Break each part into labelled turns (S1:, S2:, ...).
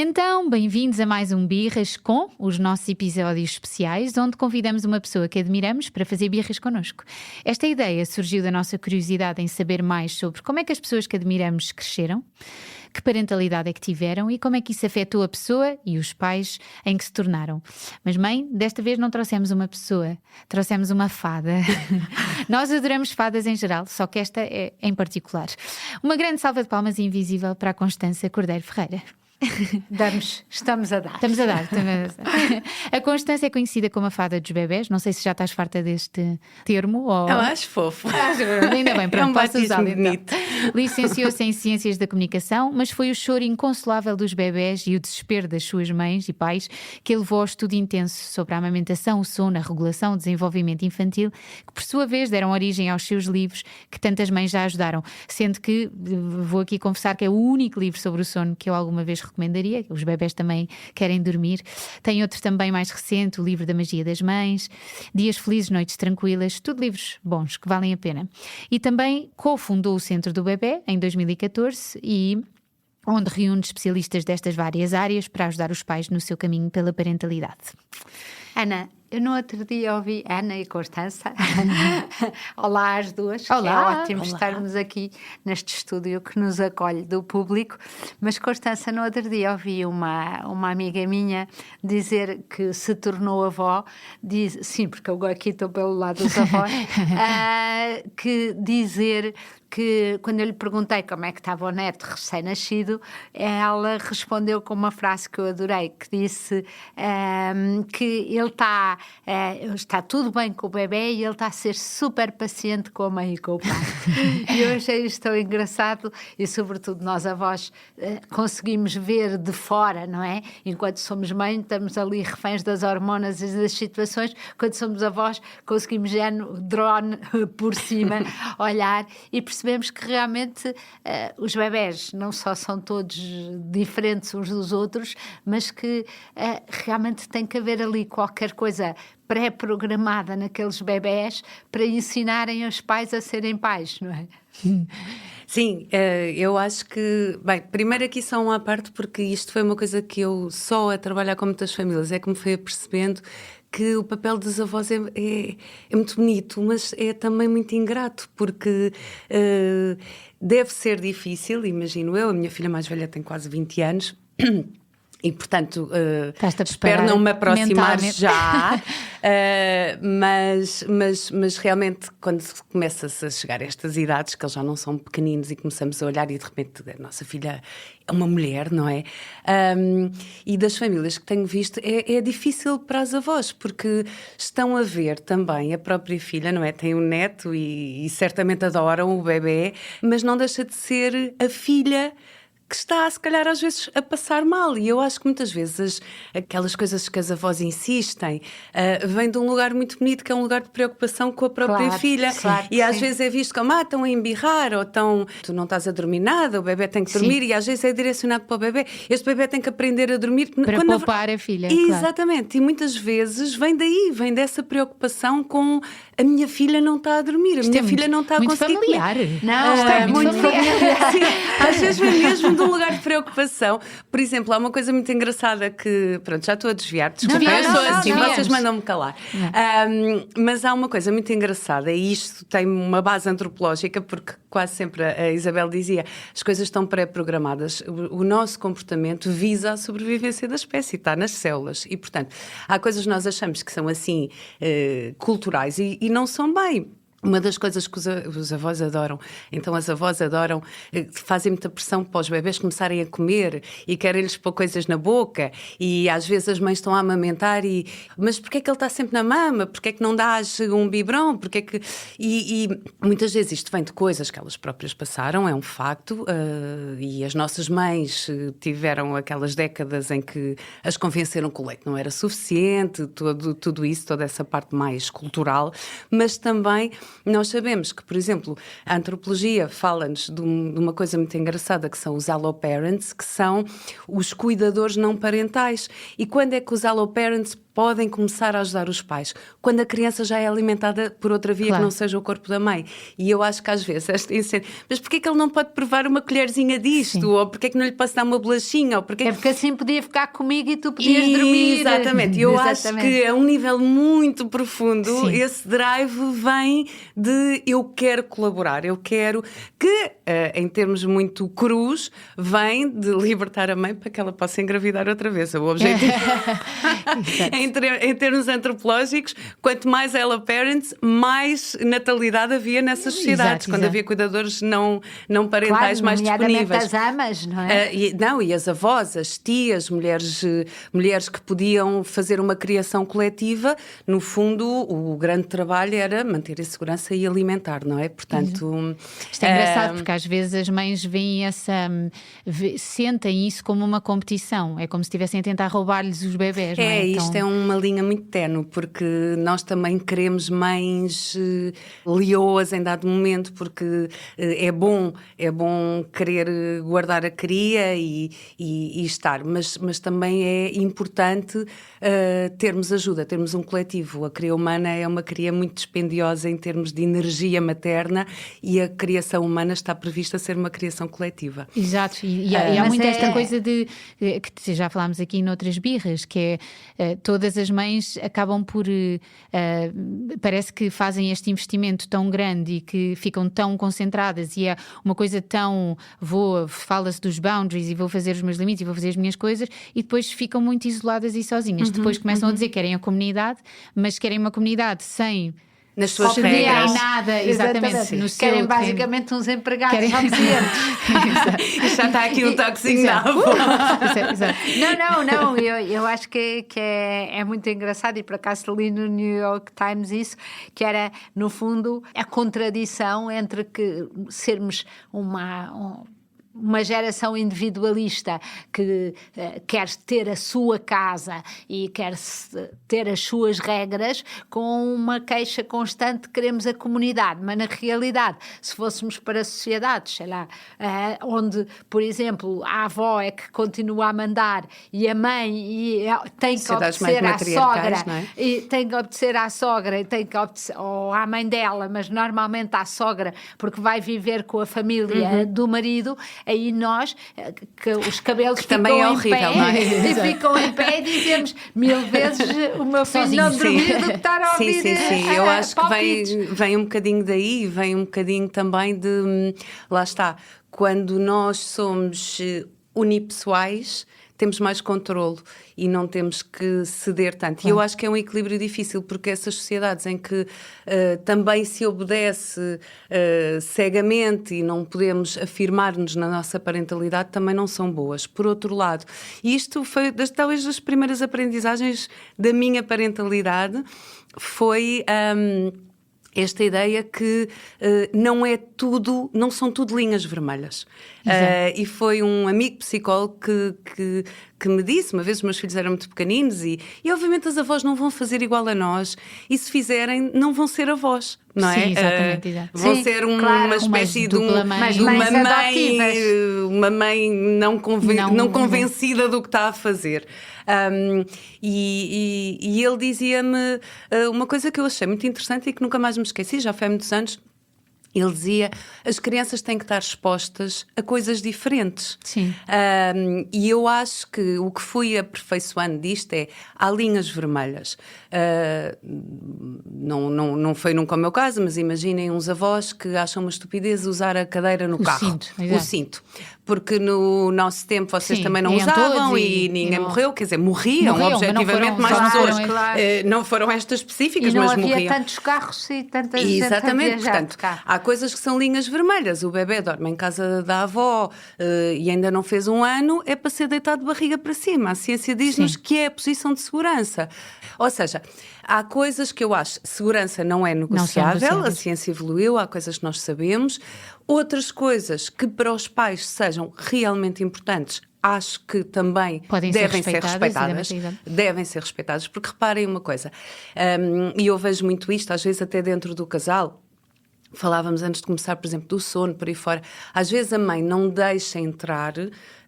S1: Então, bem-vindos a mais um Birras com os nossos episódios especiais, onde convidamos uma pessoa que admiramos para fazer birras connosco. Esta ideia surgiu da nossa curiosidade em saber mais sobre como é que as pessoas que admiramos cresceram, que parentalidade é que tiveram e como é que isso afetou a pessoa e os pais em que se tornaram. Mas, mãe, desta vez não trouxemos uma pessoa, trouxemos uma fada. Nós adoramos fadas em geral, só que esta é em particular. Uma grande salva de palmas invisível para a Constança Cordeiro Ferreira.
S2: Estamos a dar.
S1: Estamos a dar. A Constança é conhecida como a fada dos bebés. Não sei se já estás farta deste termo. Ou...
S3: Eu acho fofo.
S1: Ainda bem, pronto, posso usá-lo então.
S3: Bonito.
S1: Licenciou-se em Ciências da Comunicação, mas foi o choro inconsolável dos bebés e o desespero das suas mães e pais que a levou ao estudo intenso sobre a amamentação, o sono, a regulação, o desenvolvimento infantil, que por sua vez deram origem aos seus livros que tantas mães já ajudaram. Sendo que, vou aqui confessar que é o único livro sobre o sono que eu alguma vez recomendaria. Os bebés também querem dormir. Tem outro também mais recente, o livro da magia das mães, Dias Felizes, Noites Tranquilas, tudo livros bons que valem a pena. E também cofundou o Centro do Bebé em 2014 e onde reúne especialistas destas várias áreas para ajudar os pais no seu caminho pela parentalidade.
S2: Ana, eu no outro dia ouvi Ana e Constança. Olá às duas.
S1: Olá.
S2: É ótimo estarmos aqui neste estúdio que nos acolhe do público. Mas Constança, no outro dia ouvi uma amiga minha dizer que se tornou avó. Sim, porque eu aqui estou pelo lado dos avós. Que dizer que quando eu lhe perguntei como é que estava o neto recém-nascido, ela respondeu com uma frase que eu adorei, que disse que ele está tudo bem com o bebê e ele está a ser super paciente com a mãe e com o pai. E eu achei isto tão engraçado e sobretudo nós avós conseguimos ver de fora, não é? Enquanto somos mãe estamos ali reféns das hormonas e das situações, quando somos avós conseguimos já no drone por cima olhar e percebemos que realmente os bebés não só são todos diferentes uns dos outros, mas que realmente tem que haver ali qualquer coisa pré-programada naqueles bebés para ensinarem os pais a serem pais, não é?
S3: Sim, eu acho que... Bem, primeiro aqui só uma parte, porque isto foi uma coisa que eu só a trabalhar com muitas famílias é que me fui apercebendo que o papel dos avós é muito bonito, mas é também muito ingrato, porque deve ser difícil, imagino eu, a minha filha mais velha tem quase 20 anos... E, portanto, espero não me aproximar já, mas realmente quando começa-se a chegar a estas idades, que eles já não são pequeninos e começamos a olhar e de repente a nossa filha é uma mulher, não é? E das famílias que tenho visto é difícil para as avós, porque estão a ver também a própria filha, não é? Tem um neto e certamente adoram o bebê, mas não deixa de ser a filha que está, se calhar, às vezes a passar mal. E eu acho que muitas vezes aquelas coisas que as avós insistem vêm de um lugar muito bonito, que é um lugar de preocupação com a própria filha.
S2: Claro,
S3: e às vezes é visto como, estão a embirrar, ou tu não estás a dormir nada, o bebê tem que dormir, e às vezes é direcionado para o bebê. Este bebê tem que aprender a dormir.
S1: Para poupar a filha.
S3: Exatamente. Claro. E muitas vezes vem dessa preocupação com a minha filha não está a dormir, a minha filha não está a conseguir
S1: familiar.
S3: Comer.
S2: Não, é muito familiar.
S3: Sim, às vezes vem mesmo de um lugar de preocupação. Por exemplo, há uma coisa muito engraçada que... Pronto, já estou a desviar, desculpa, eu sou assim, vocês mandam-me calar. Mas há uma coisa muito engraçada, e isto tem uma base antropológica, porque quase sempre a Isabel dizia, as coisas estão pré-programadas, o nosso comportamento visa a sobrevivência da espécie, está nas células, e portanto, há coisas que nós achamos que são assim, culturais, e não são bem. Uma das coisas que os avós adoram, então as avós adoram, fazem muita pressão para os bebés começarem a comer e querem-lhes pôr coisas na boca e às vezes as mães estão a amamentar mas porquê é que ele está sempre na mama? Porquê é que não dás um biberon? Porquê é que... E muitas vezes isto vem de coisas que elas próprias passaram, é um facto, e as nossas mães tiveram aquelas décadas em que as convenceram que o leite não era suficiente, tudo isso, toda essa parte mais cultural, mas também... Nós sabemos que, por exemplo, a antropologia fala-nos de uma coisa muito engraçada, que são os alloparents, que são os cuidadores não parentais. E quando é que os alloparents podem começar a ajudar os pais quando a criança já é alimentada por outra via que não seja o corpo da mãe. E eu acho que às vezes mas porquê que ele não pode provar uma colherzinha disto? Sim. Ou porquê que não lhe posso dar uma bolachinha? Ou
S2: porque... É porque assim podia ficar comigo e tu podias dormir.
S3: Exatamente. Eu acho que a um nível muito profundo, esse drive vem de eu quero colaborar, eu quero que, em termos muito crus, vem de libertar a mãe para que ela possa engravidar outra vez. O objetivo, em termos antropológicos, quanto mais ela parents, mais natalidade havia nessas sociedades, quando havia cuidadores não parentais mais disponíveis.
S2: As amas, não é?
S3: E as avós, as tias, mulheres que podiam fazer uma criação coletiva. No fundo, o grande trabalho era manter a segurança e alimentar, não é? Portanto...
S1: Isto é engraçado, porque às vezes as mães veem sentem isso como uma competição. É como se estivessem a tentar roubar-lhes os bebés, não é?
S3: Isto é uma linha muito ténue, porque nós também queremos mães leoas em dado momento, porque é bom querer guardar a cria e estar, mas também é importante termos ajuda, termos um coletivo. A cria humana é uma cria muito dispendiosa em termos de energia materna e a criação humana está prevista a ser uma criação coletiva.
S1: Exato, e há muito esta coisa de que já falámos aqui noutras birras, que é todas as mães acabam por parece que fazem este investimento tão grande e que ficam tão concentradas e é uma coisa tão fala-se dos boundaries e vou fazer os meus limites e vou fazer as minhas coisas e depois ficam muito isoladas e sozinhas. Depois começam a dizer que querem a comunidade, mas querem uma comunidade sem
S3: nas suas regras.
S1: Nada, exatamente. No
S2: querem basicamente uns empregados obedientes.
S3: Já está aqui um toquezinho novo.
S2: Não, eu acho que é muito engraçado e por acaso li no New York Times isso, que era no fundo a contradição entre que sermos uma geração individualista que quer ter a sua casa e quer ter as suas regras, com uma queixa constante de queremos a comunidade, mas na realidade, se fôssemos para sociedades, sei lá, onde, por exemplo, a avó é que continua a mandar e a mãe tem que obedecer à sogra, e tem que obedecer à sogra e tem que obedecer, ou à mãe dela, mas normalmente à sogra, porque vai viver com a família do marido. Aí nós, que os cabelos ficam
S3: também é horrível,
S2: em pé,
S3: não é?
S2: e ficam em pé e dizemos 1000 vezes o meu filho não dormir do que estar a ouvir.
S3: Sim. Eu acho que vem um bocadinho daí, vem um bocadinho também de, lá está, quando nós somos unipessoais, temos mais controlo e não temos que ceder tanto. E eu acho que é um equilíbrio difícil, porque essas sociedades em que também se obedece cegamente e não podemos afirmar-nos na nossa parentalidade, também não são boas. Por outro lado, e isto foi talvez das primeiras aprendizagens da minha parentalidade, foi... esta ideia que não são tudo linhas vermelhas. E foi um amigo psicólogo que me disse, uma vez os meus filhos eram muito pequeninos e obviamente as avós não vão fazer igual a nós e se fizerem não vão ser avós, não é?
S1: Sim, exatamente.
S3: Vão ser uma espécie de uma mãe não convencida do que está a fazer. E ele dizia-me uma coisa que eu achei muito interessante e que nunca mais me esqueci, já foi há muitos anos. Ele dizia, as crianças têm que estar expostas a coisas diferentes.
S1: Sim.
S3: E eu acho que o que fui aperfeiçoando disto há linhas vermelhas. Não foi nunca o meu caso, mas imaginem uns avós que acham uma estupidez usar a cadeira no carro. O cinto. Porque no nosso tempo vocês também não usavam e ninguém morreu. Quer dizer, morriam objetivamente mais pessoas. Não foram estas específicas, mas morriam.
S2: E não havia tantos carros e tanta gente
S3: Exatamente,
S2: a viajar.
S3: Portanto, há coisas que são linhas vermelhas. O bebê dorme em casa da avó e ainda não fez 1 ano, é para ser deitado de barriga para cima. A ciência diz-nos que é a posição de segurança. Ou seja, há coisas que eu acho, segurança não é negociável, a ciência evoluiu, há coisas que nós sabemos. Outras coisas que para os pais sejam realmente importantes, acho que também devem ser respeitadas. Devem ser respeitadas, porque reparem uma coisa, e eu vejo muito isto, às vezes até dentro do casal. falávamos antes de começar, por exemplo, do sono, por aí fora. Às vezes a mãe não deixa entrar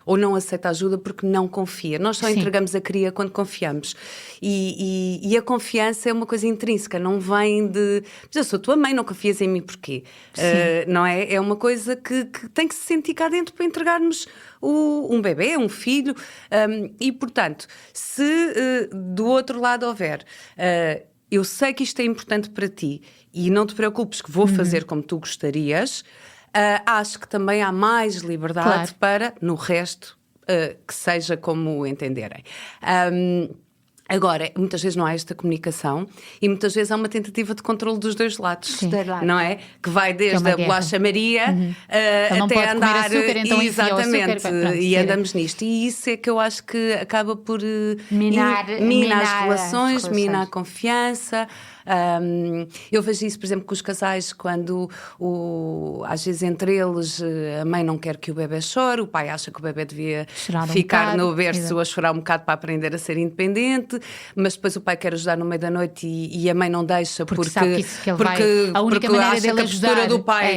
S3: ou não aceita ajuda porque não confia. Nós só entregamos a cria quando confiamos. E a confiança é uma coisa intrínseca, não vem de... Mas eu sou tua mãe, não confias em mim porquê? Não é? É uma coisa que tem que se sentir cá dentro para entregarmos um bebê, um filho. E, portanto, se do outro lado houver... eu sei que isto é importante para ti e não te preocupes que vou fazer como tu gostarias... acho que também há mais liberdade para, no resto, que seja como entenderem. Agora, muitas vezes não há esta comunicação e muitas vezes há uma tentativa de controle dos dois lados, não é? Que vai desde a bolacha Maria até andar...
S1: Açúcar, então
S3: exatamente, e andamos nisto. E isso é que eu acho que acaba por mina as relações, mina a confiança. Eu vejo isso, por exemplo, com os casais, quando às vezes entre eles a mãe não quer que o bebê chore, o pai acha que o bebê devia ficar no berço a chorar um bocado para aprender a ser independente, mas depois o pai quer ajudar no meio da noite e a mãe não deixa porque
S1: sabe que a única maneira
S3: acha
S1: dele
S3: que a postura
S1: ajudar
S3: do pai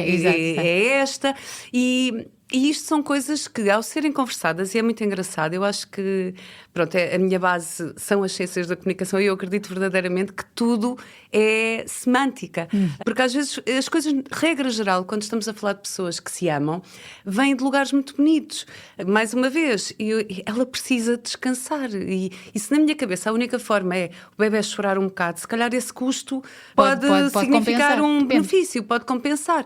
S3: é esta. E isto são coisas que, ao serem conversadas, e é muito engraçado, eu acho que, pronto, a minha base são as ciências da comunicação e eu acredito verdadeiramente que tudo é semântica. Porque às vezes as coisas, regra geral, quando estamos a falar de pessoas que se amam, vêm de lugares muito bonitos. Mais uma vez, ela precisa descansar. E se na minha cabeça a única forma é o bebê chorar um bocado, se calhar esse custo pode significar um benefício, pode compensar.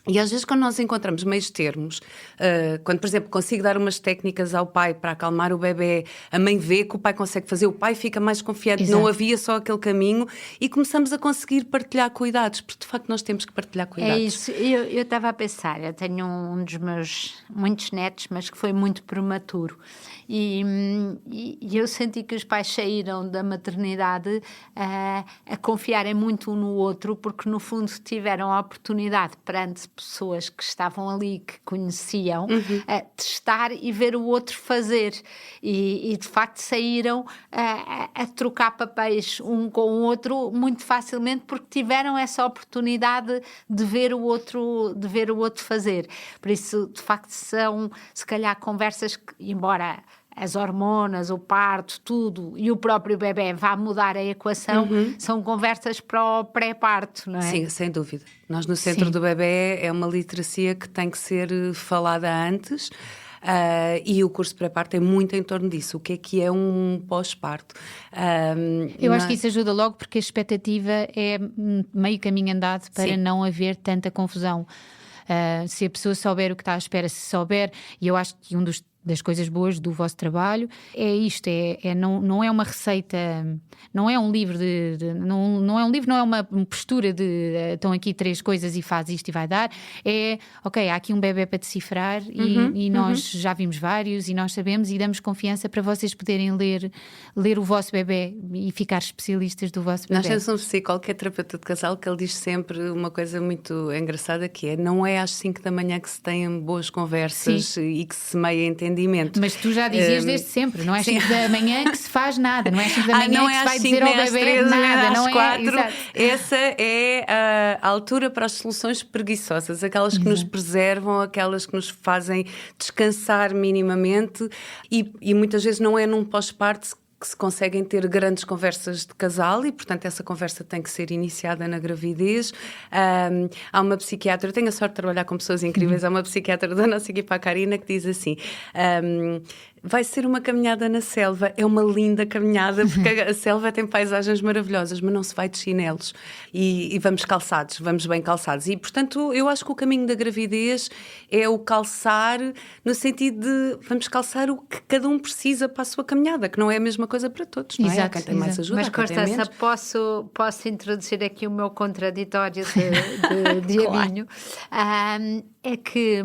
S3: E às vezes quando nós encontramos meios termos, quando, por exemplo, consigo dar umas técnicas ao pai para acalmar o bebê, a mãe vê que o pai consegue fazer, o pai fica mais confiante, não havia só aquele caminho e começamos a conseguir partilhar cuidados, porque de facto nós temos que partilhar cuidados.
S2: É isso, eu estava a pensar, eu tenho um dos meus muitos netos, mas que foi muito prematuro. E eu senti que os pais saíram da maternidade a confiarem muito um no outro, porque no fundo tiveram a oportunidade perante pessoas que estavam ali, que conheciam, testar e ver o outro fazer. E de facto saíram a trocar papéis um com o outro muito facilmente, porque tiveram essa oportunidade de ver o outro fazer. Por isso, de facto, são se calhar conversas que, embora as hormonas, o parto, tudo, e o próprio bebê vá mudar a equação, são conversas para o pré-parto, não é?
S3: Sim, sem dúvida. Nós no Centro do Bebê é uma literacia que tem que ser falada antes. E o curso de pré-parto é muito em torno disso. O que é um pós-parto?
S1: Eu acho que isso ajuda logo, porque a expectativa é meio caminho andado para não haver tanta confusão. Se a pessoa souber o que está à espera, se souber, e eu acho que das coisas boas do vosso trabalho é isto, não é uma receita, não é um livro não é um livro, não é uma postura de estão aqui 3 coisas e faz isto e vai dar, ok, há aqui um bebê para decifrar e nós já vimos vários e nós sabemos e damos confiança para vocês poderem ler o vosso bebê e ficar especialistas do vosso bebê.
S3: Nós temos um psicólogo que é terapeuta de casal que ele diz sempre uma coisa muito engraçada que não é às 5 da manhã que se têm boas conversas e que se semeia entendimento.
S1: Mas tu já dizias desde sempre, não é às 5 da manhã que se faz nada, não é às 5 da manhã que se vai dizer ao bebê nada, não é?
S3: 4. Essa é a altura para as soluções preguiçosas, aquelas que nos preservam, aquelas que nos fazem descansar minimamente e muitas vezes não é num pós-parto que se conseguem ter grandes conversas de casal e, portanto, essa conversa tem que ser iniciada na gravidez. Há uma psiquiatra, eu tenho a sorte de trabalhar com pessoas incríveis, há uma psiquiatra da nossa equipa, a Karina, que diz assim... vai ser uma caminhada na selva, é uma linda caminhada, porque a selva tem paisagens maravilhosas, mas não se vai de chinelos e vamos calçados, vamos bem calçados. E, portanto, eu acho que o caminho da gravidez é o calçar, no sentido de vamos calçar o que cada um precisa para a sua caminhada, que não é a mesma coisa para todos, não é? Há quem tem mais ajuda,
S2: mas, Constança, posso introduzir aqui o meu contraditório de diabinho? É que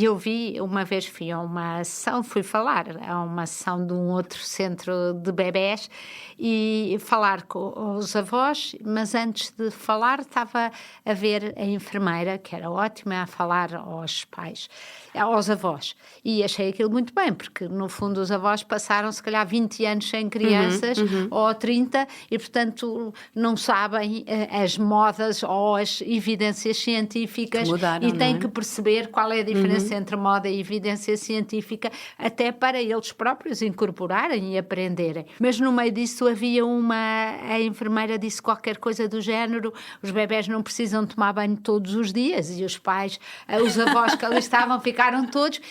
S2: eu vi, uma vez fui a uma ação, fui falar a uma sessão de um outro centro de bebés e falar com os avós, mas antes de falar estava a ver a enfermeira, que era ótima, a falar aos pais, aos avós. E achei aquilo muito bem, porque no fundo os avós passaram se calhar 20 anos sem crianças, ou 30, e portanto não sabem as modas ou as evidências científicas,
S3: mudaram,
S2: e têm que perceber qual é a diferença entre moda e evidência científica, até para eles próprios incorporarem e aprenderem. Mas no meio disso havia a enfermeira disse qualquer coisa do género: os bebés não precisam tomar banho todos os dias, e os pais, os avós que ali estavam ficaram todos.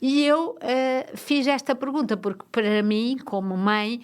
S2: E eu fiz esta pergunta, porque para mim, como mãe,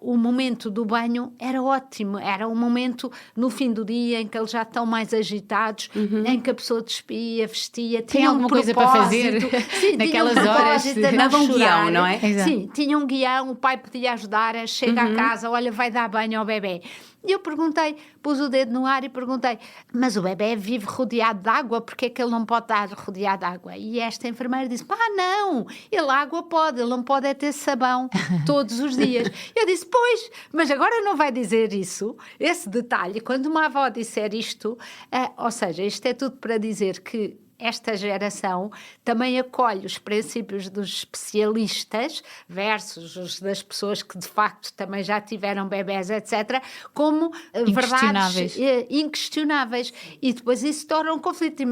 S2: o momento do banho era ótimo. Era um momento no fim do dia em que eles já estão mais agitados, em que a pessoa despia, vestia, tinha
S1: alguma coisa para fazer.
S2: Sim,
S1: naquelas horas.
S3: Dava um guião, não é?
S1: Exato.
S2: Sim, tinha um guião, o pai podia ajudar, chega a casa, olha, vai dar banho ao bebê. E eu perguntei, pus o dedo no ar e perguntei: mas o bebê vive rodeado de água, porque é que ele não pode estar rodeado de água? E esta enfermeira disse: não, ele água pode, ele não pode é ter sabão todos os dias. Eu disse: pois, mas agora não vai dizer isso, esse detalhe, quando uma avó disser isto, ou seja, isto é tudo para dizer que esta geração também acolhe os princípios dos especialistas versus os das pessoas que de facto também já tiveram bebés, etc., como verdades inquestionáveis. E depois isso torna um conflito.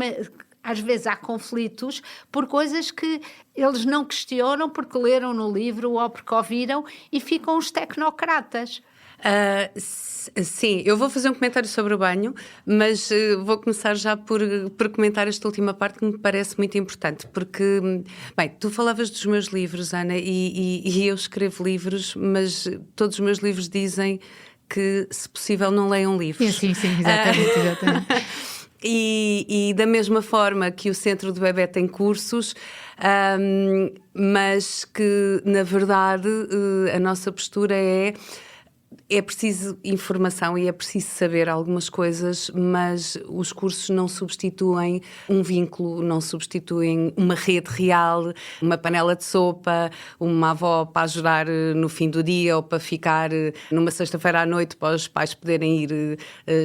S2: Às vezes há conflitos por coisas que eles não questionam porque leram no livro ou porque ouviram, e ficam os tecnocratas.
S3: Sim, eu vou fazer um comentário sobre o banho, mas vou começar já por comentar esta última parte, que me parece muito importante, porque, bem, tu falavas dos meus livros, Ana, e eu escrevo livros, mas todos os meus livros dizem que, se possível, não leiam livros.
S1: Sim, exatamente.
S3: E da mesma forma que o Centro do Bebé tem cursos, mas que, na verdade, a nossa postura é preciso informação e é preciso saber algumas coisas, mas os cursos não substituem um vínculo, não substituem uma rede real, uma panela de sopa, uma avó para ajudar no fim do dia ou para ficar numa sexta-feira à noite para os pais poderem ir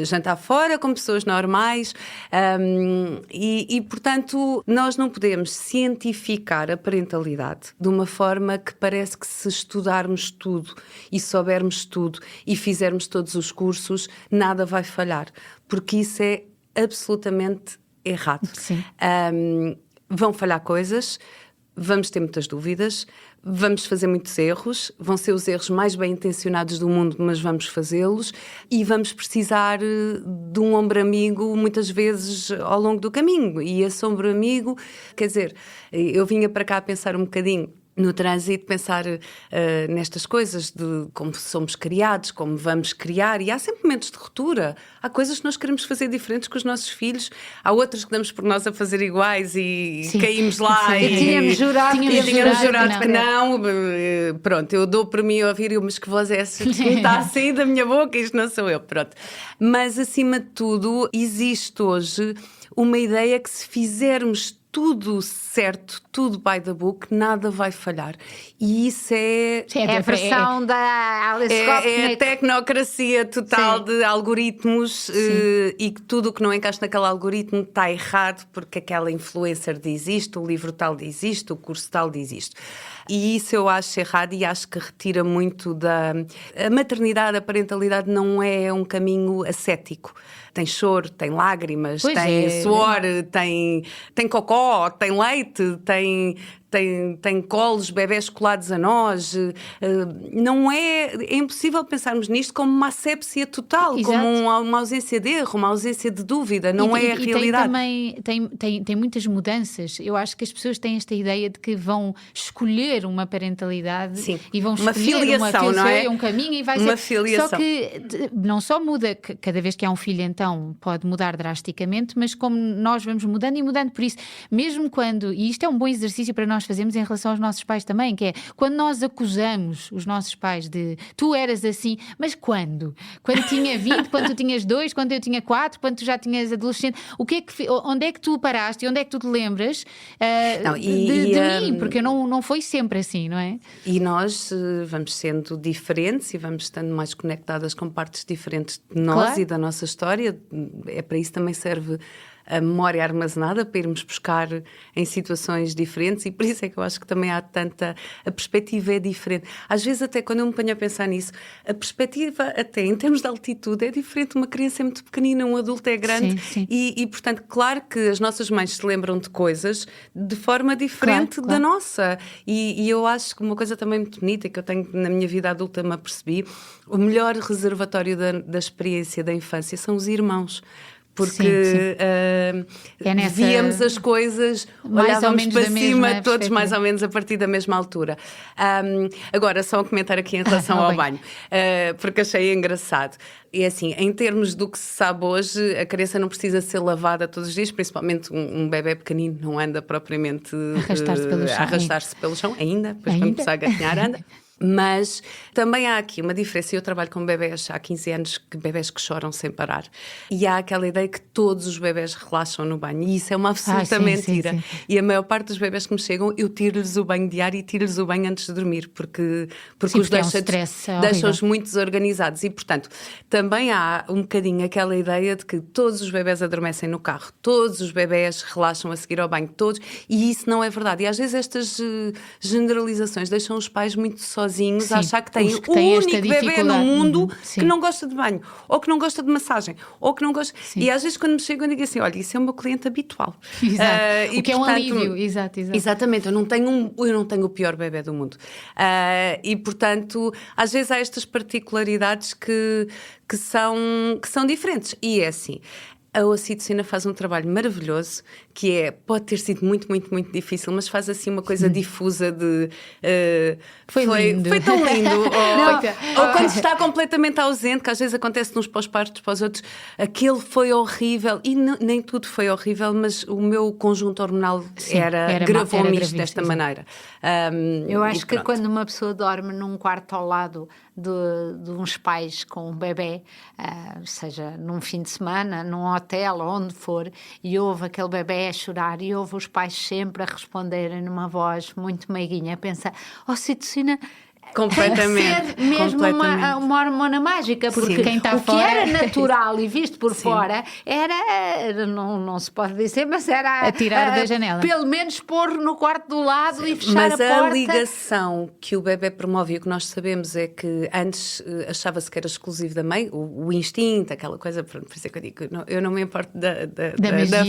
S3: jantar fora com pessoas normais. Portanto, nós não podemos cientificar a parentalidade de uma forma que parece que, se estudarmos tudo e soubermos tudo e fizermos todos os cursos, nada vai falhar, porque isso é absolutamente errado. Vão falhar coisas, vamos ter muitas dúvidas, vamos fazer muitos erros, vão ser os erros mais bem intencionados do mundo, mas vamos fazê-los, e vamos precisar de um ombro amigo muitas vezes ao longo do caminho. E esse ombro amigo, quer dizer, eu vinha para cá a pensar um bocadinho no trânsito, pensar nestas coisas de como somos criados, como vamos criar, e há sempre momentos de ruptura. Há coisas que nós queremos fazer diferentes com os nossos filhos, há outras que damos por nós a fazer iguais e caímos lá.
S2: E tínhamos jurado
S3: que não. Pronto, eu dou por mim a ouvir, mas que voz é essa que está a sair da minha boca? Isto não sou eu, pronto. Mas, acima de tudo, existe hoje uma ideia que, se fizermos tudo certo, tudo by the book, nada vai falhar. E isso é
S2: a versão da Alice Gopnik.
S3: É a tecnocracia total de algoritmos, e que tudo o que não encaixa naquele algoritmo está errado, porque aquela influencer diz isto, o livro tal diz isto, o curso tal diz isto. E isso eu acho errado, e acho que retira muito a maternidade, a parentalidade não é um caminho ascético. Tem choro, tem lágrimas, tem suor, tem cocó, tem leite, tem colos, bebés colados a nós. Não é impossível pensarmos nisto como uma asepsia total. Exato. Como uma ausência de erro, uma ausência de dúvida. Não é a realidade.
S1: E tem muitas mudanças. Eu acho que as pessoas têm esta ideia de que vão escolher uma parentalidade.
S3: Sim.
S1: E vão
S3: uma
S1: escolher
S3: filiação, não é?
S1: um caminho, e vai
S3: uma
S1: ser.
S3: Filiação.
S1: Só que não só muda, cada vez que há um filho, então pode mudar drasticamente, mas como nós vamos mudando e mudando. Por isso, mesmo quando, e isto é um bom exercício para nós fazemos em relação aos nossos pais também, que é quando nós acusamos os nossos pais de tu eras assim, mas quando? Quando tinha 20, quando tu tinhas 2, quando eu tinha 4, quando tu já tinhas adolescente, onde é que tu paraste e onde é que tu te lembras de mim? Porque não foi sempre assim, não é?
S3: E nós vamos sendo diferentes e vamos estando mais conectadas com partes diferentes de nós e da nossa história. É para isso também serve a memória armazenada, para irmos buscar em situações diferentes, e por isso é que eu acho que também há tanta... A perspectiva é diferente. Às vezes, até quando eu me ponho a pensar nisso, a perspectiva, até em termos de altitude, é diferente. Uma criança é muito pequenina, um adulto é grande.
S1: Sim.
S3: E, portanto, claro que as nossas mães se lembram de coisas de forma diferente da nossa. E eu acho que uma coisa também muito bonita, que eu tenho na minha vida adulta, me apercebi, o melhor reservatório da experiência da infância são os irmãos. Porque víamos as coisas, olhávamos para cima, todos mais ou menos a partir da mesma altura. Agora, só um comentário aqui em relação ao banho, porque achei engraçado. E assim, em termos do que se sabe hoje, a criança não precisa ser lavada todos os dias, principalmente um bebê pequenino não anda propriamente a arrastar-se pelo chão, ainda, depois quando começar a gatinhar anda. Mas também há aqui uma diferença. Eu trabalho com bebés há 15 anos, bebés que choram sem parar, e há aquela ideia que todos os bebés relaxam no banho, e isso é uma absoluta mentira. Sim. E a maior parte dos bebés que me chegam, eu tiro-lhes o banho diário e tiro-lhes o banho antes de dormir, porque os deixam-os muito desorganizados. E portanto, também há um bocadinho aquela ideia de que todos os bebés adormecem no carro, todos os bebés relaxam a seguir ao banho, todos, e isso não é verdade. E às vezes estas generalizações deixam os pais muito sozinhos a achar que têm o único bebê no mundo que não gosta de banho, ou que não gosta de massagem, ou que não gosta... E às vezes quando me chegam eu digo assim, olha, isso é o meu cliente habitual.
S1: Exato. O que é um alívio. Exato.
S3: Exatamente, eu não tenho o pior bebê do mundo. E portanto, às vezes há estas particularidades que são diferentes. E é assim... A ocitocina faz um trabalho maravilhoso, que pode ter sido muito, muito, muito difícil, mas faz assim uma coisa difusa de...
S1: Foi lindo.
S3: Foi tão lindo. Ou quando está completamente ausente, que às vezes acontece de uns pós-partos para os outros, aquele foi horrível. E nem tudo foi horrível, mas o meu conjunto hormonal gravou-me isto desta maneira.
S2: Eu acho que quando uma pessoa dorme num quarto ao lado de uns pais com um bebê, seja num fim de semana, num hotel, onde for, e ouve aquele bebê a chorar e ouve os pais sempre a responderem numa voz muito meiguinha, a pensar, ocitocina...
S3: Completamente.
S2: Tem que ser mesmo uma hormona mágica, porque
S1: quem está
S2: o que
S1: fora...
S2: era natural e visto por fora não se pode dizer, mas era
S1: atirar da janela.
S2: Pelo menos pôr no quarto do lado e fechar a porta.
S3: Mas a ligação que o bebê promove, e o que nós sabemos é que antes achava-se que era exclusivo da mãe, o instinto, aquela coisa, por isso é que eu digo, eu não me importo da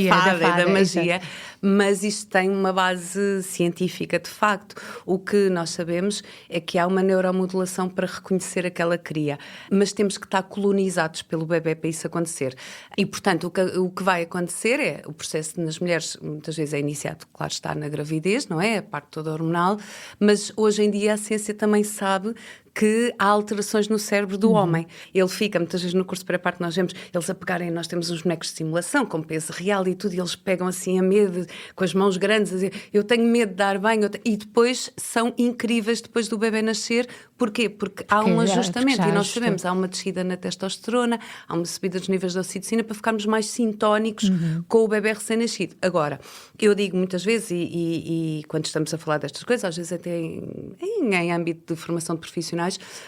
S3: fada e da magia, mas isto tem uma base científica de facto. O que nós sabemos é que há uma neuromodulação para reconhecer aquela cria, mas temos que estar colonizados pelo bebê para isso acontecer. E, portanto, o que vai acontecer é, o processo nas mulheres muitas vezes é iniciado, claro está, na gravidez, não é? A parte toda hormonal, mas hoje em dia a ciência também sabe que há alterações no cérebro do homem. Ele fica, muitas vezes no curso pré-parto nós vemos eles a pegarem, nós temos uns bonecos de simulação com peso real e tudo, e eles pegam assim a medo, com as mãos grandes, a dizer, eu tenho medo de dar banho, e depois são incríveis depois do bebê nascer. Porquê? Porque há um ajustamento, e nós sabemos, há uma descida na testosterona, há uma subida dos níveis da ocitocina para ficarmos mais sintónicos com o bebê recém-nascido. Agora, eu digo muitas vezes, e quando estamos a falar destas coisas, às vezes até em âmbito de formação de profissionais,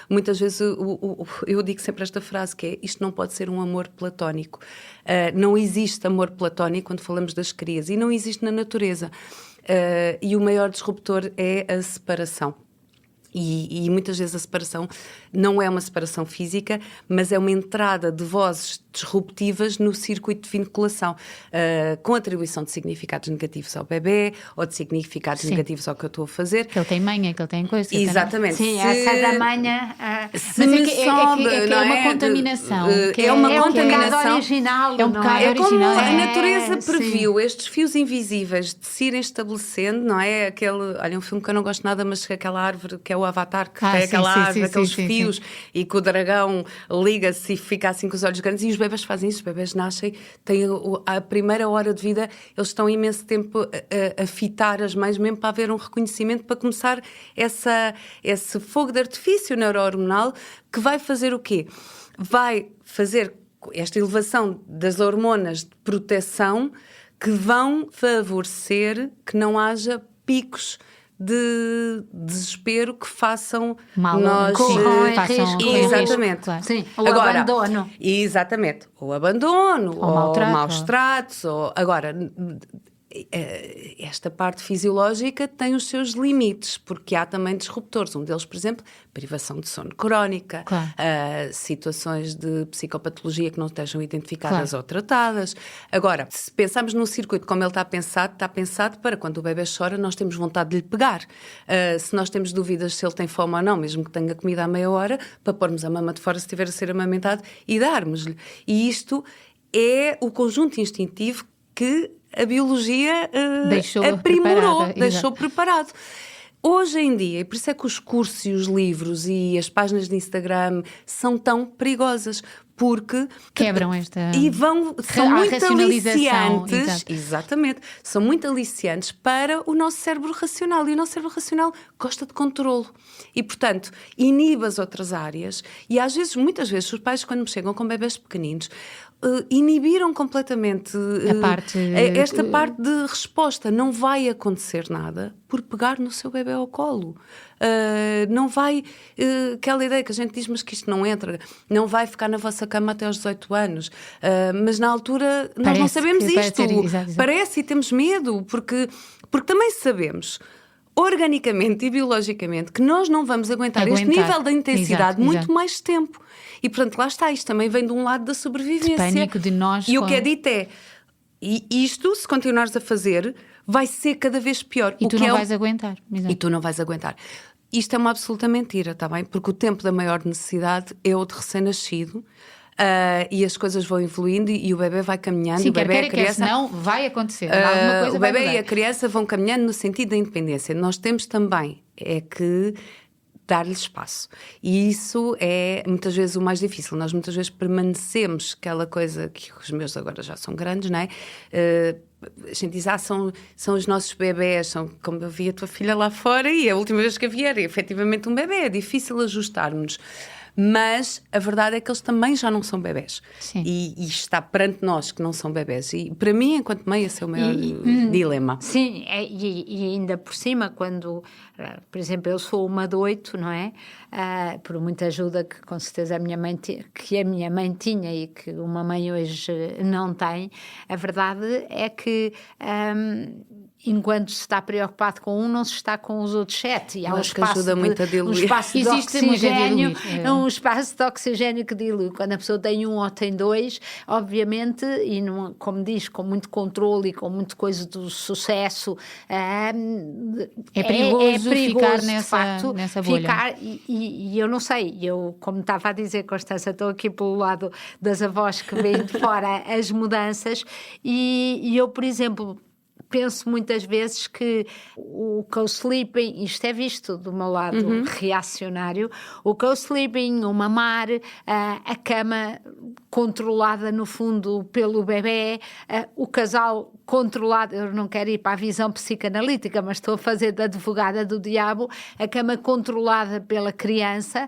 S3: muitas vezes eu digo sempre esta frase, que é, isto não pode ser um amor platónico. Não existe amor platónico quando falamos das crias, e não existe na natureza. E o maior disruptor é a separação. E muitas vezes a separação não é uma separação física, mas é uma entrada de vozes disruptivas no circuito de vinculação, com atribuição de significados negativos ao bebê ou de significados negativos ao que eu estou a fazer.
S1: Que ele tem manha, que ele tem coisa.
S3: Exatamente.
S2: Sim, essa da manha.
S1: Mas é uma contaminação.
S3: É uma contaminação
S2: original.
S1: É um bocado original.
S3: A natureza previu estes fios invisíveis de se irem estabelecendo, não é? Olha, um filme que eu não gosto nada, mas aquela árvore que é o Avatar, que tem aquela árvore, aqueles fios fios e que o dragão liga-se e fica assim com os olhos grandes, e os bebés fazem isso, os bebés nascem, têm a primeira hora de vida, eles estão imenso tempo a fitar as mães, mesmo para haver um reconhecimento, para começar esse fogo de artifício neurohormonal, que vai fazer o quê? Vai fazer esta elevação das hormonas de proteção que vão favorecer que não haja picos de desespero que façam
S1: mal,
S3: nós
S2: corram em risco.
S3: Exatamente.
S1: Claro.
S2: Sim, o
S3: Agora,
S2: abandono.
S3: Exatamente. O abandono, ou
S1: maltrato,
S3: maus tratos. Agora, esta parte fisiológica tem os seus limites, porque há também disruptores. Um deles, por exemplo, privação de sono crónica,
S1: claro.
S3: situações de psicopatologia que não estejam identificadas ou tratadas. Agora, se pensarmos num circuito como ele está pensado para quando o bebê chora, nós temos vontade de lhe pegar. Se nós temos dúvidas se ele tem fome ou não, mesmo que tenha comida à meia hora, para pormos a mama de fora se estiver a ser amamentado e darmos-lhe. E isto é o conjunto instintivo que a biologia deixou preparado. Hoje em dia, e por isso é que os cursos e os livros e as páginas de Instagram são tão perigosas, porque
S1: quebram esta...
S3: E são muito aliciantes.
S1: Exatamente.
S3: São muito aliciantes para o nosso cérebro racional. E o nosso cérebro racional gosta de controlo. E, portanto, inibe as outras áreas. E às vezes, muitas vezes, os pais, quando me chegam com bebés pequeninos, inibiram completamente esta parte de resposta. Não vai acontecer nada por pegar no seu bebê ao colo. Não vai... aquela ideia que a gente diz, mas que isto não entra. Não vai ficar na vossa cama até aos 18 anos. Mas na altura nós não sabemos isto. Parece e temos medo, porque também sabemos... organicamente e biologicamente, que nós não vamos aguentar este nível de intensidade muito mais tempo. E, portanto, lá está. Isto também vem de um lado da sobrevivência.
S1: De pânico de nós.
S3: E o que é dito é, e isto, se continuares a fazer, vai ser cada vez pior.
S1: E tu não vais aguentar.
S3: E tu não vais aguentar. Isto é uma absoluta mentira, está bem? Porque o tempo da maior necessidade é o de recém-nascido. E as coisas vão evoluindo e o bebê vai caminhando.
S1: Sim,
S3: o bebê
S1: quer a criança, não, vai acontecer. Alguma coisa
S3: o bebê
S1: vai
S3: e a criança vão caminhando no sentido da independência. Nós temos também que dar-lhe espaço. E isso é muitas vezes o mais difícil. Nós muitas vezes permanecemos aquela coisa que os meus agora já são grandes, não é? A gente diz, são os nossos bebés, são como eu vi a tua filha lá fora e a última vez que a vi era efetivamente um bebê. É difícil ajustarmos. Mas a verdade é que eles também já não são bebés. E está perante nós que não são bebés. E para mim, enquanto mãe, esse é o maior dilema.
S2: Sim, e ainda por cima, quando, por exemplo, eu sou uma de 8, não é? Por muita ajuda que com certeza a minha mãe tinha e que uma mãe hoje não tem, a verdade é que... enquanto se está preocupado com um, não se está com os outros 7. E há um espaço de oxigênio, um espaço de oxigênio que dilui. Quando a pessoa tem um ou tem 2, obviamente, e não, como diz, com muito controle e com muito coisa do sucesso, é perigoso ficar nessa bolha. E eu não sei, eu, como estava a dizer, Constança, estou aqui pelo lado das avós que veem de fora as mudanças, e eu, por exemplo... penso muitas vezes que o co-sleeping, isto é visto do meu lado reacionário, o co-sleeping, o mamar, a cama controlada no fundo pelo bebê, o casal controlado, eu não quero ir para a visão psicanalítica, mas estou a fazer da advogada do diabo, a cama controlada pela criança,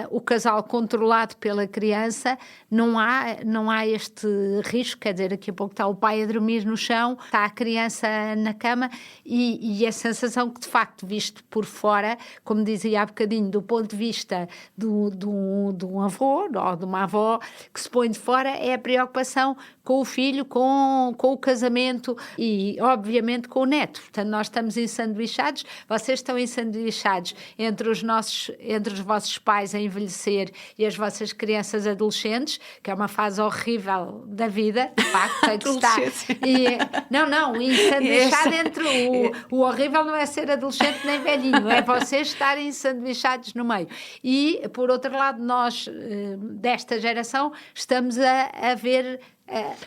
S2: o casal controlado pela criança, não há este risco, quer dizer, daqui a pouco está o pai a dormir no chão, está a criança na cama e a sensação que de facto visto por fora, como dizia há bocadinho, do ponto de vista de um avô ou de uma avó que se põe de fora, é a preocupação com o filho, com o casamento e obviamente com o neto. Portanto, nós estamos ensanduichados, vocês estão ensanduichados entre os vossos pais a envelhecer e as vossas crianças adolescentes, que é uma fase horrível da vida, de facto, tem que estar. Ensanduichado entre o horrível não é ser adolescente nem velhinho, é vocês estarem ensanduichados no meio. E, por outro lado, nós, desta geração, estamos a ver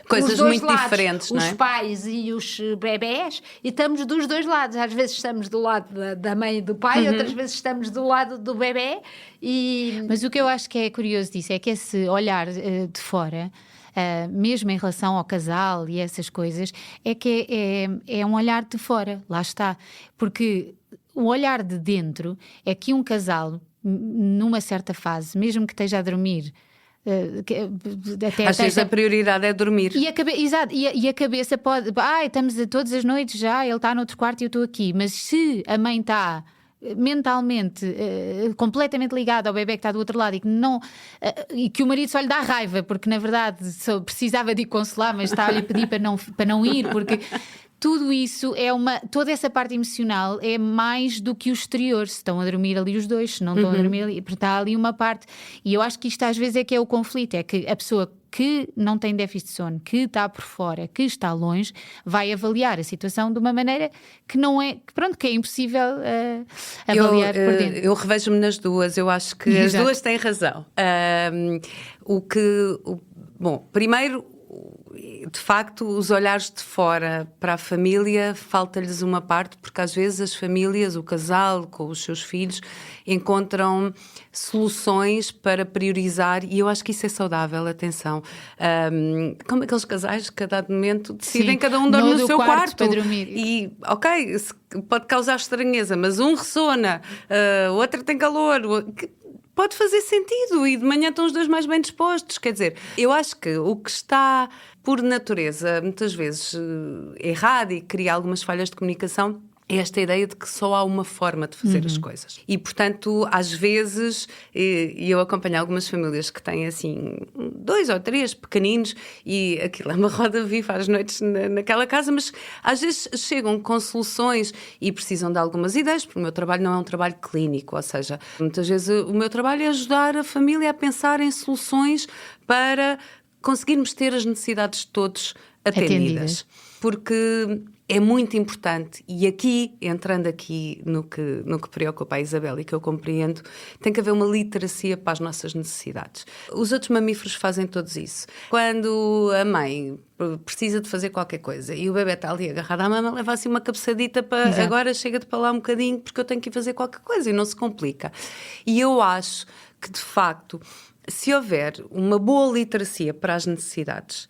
S3: coisas muito
S2: lados,
S3: diferentes, não é?
S2: Os pais e os bebés, e estamos dos dois lados. Às vezes estamos do lado da mãe e do pai, outras vezes estamos do lado do bebé.
S1: Mas o que eu acho que é curioso disso é que esse olhar de fora, mesmo em relação ao casal e essas coisas, é que é um olhar de fora, lá está. Porque o olhar de dentro é que um casal, numa certa fase, mesmo que esteja a dormir,
S3: às vezes a prioridade é dormir.
S1: Exato, e a cabeça pode... estamos todas as noites já, ele está no outro quarto e eu estou aqui. Mas se a mãe está mentalmente completamente ligada ao bebê que está do outro lado e que o marido só lhe dá raiva porque na verdade só precisava de ir consolar, mas está a lhe pedir para não ir, porque tudo isso toda essa parte emocional é mais do que o exterior. Se estão a dormir ali os dois, se não estão a dormir ali, porque está ali uma parte. E eu acho que isto às vezes é que é o conflito, é que a pessoa que não tem déficit de sono, que está por fora, que está longe, vai avaliar a situação de uma maneira que não é, que é impossível avaliar por dentro.
S3: Eu revejo-me nas duas, eu acho que as duas têm razão. Bom, primeiro, de facto, os olhares de fora para a família, falta-lhes uma parte, porque às vezes as famílias, o casal com os seus filhos, encontram soluções para priorizar, e eu acho que isso é saudável, atenção. Como aqueles casais que a dado momento decidem, cada um dorme no seu quarto
S1: para dormir.
S3: E, pode causar estranheza, mas um ressona, o outro tem calor... Pode fazer sentido, e de manhã estão os dois mais bem dispostos. Quer dizer, eu acho que o que está, por natureza, muitas vezes errado e cria algumas falhas de comunicação, é esta ideia de que só há uma forma de fazer as coisas. E, portanto, às vezes, e eu acompanho algumas famílias que têm, assim, 2 ou 3 pequeninos, e aquilo é uma roda viva às noites naquela casa, mas às vezes chegam com soluções e precisam de algumas ideias, porque o meu trabalho não é um trabalho clínico, ou seja, muitas vezes o meu trabalho é ajudar a família a pensar em soluções para conseguirmos ter as necessidades de todos atendidas. Porque é muito importante, e aqui, entrando aqui no que preocupa a Isabel e que eu compreendo, tem que haver uma literacia para as nossas necessidades. Os outros mamíferos fazem todos isso. Quando a mãe precisa de fazer qualquer coisa e o bebê está ali agarrado à mama, leva assim uma cabeçadita para... Exato. Agora chega-te para lá um bocadinho porque eu tenho que ir fazer qualquer coisa, e não se complica. E eu acho que, de facto, se houver uma boa literacia para as necessidades,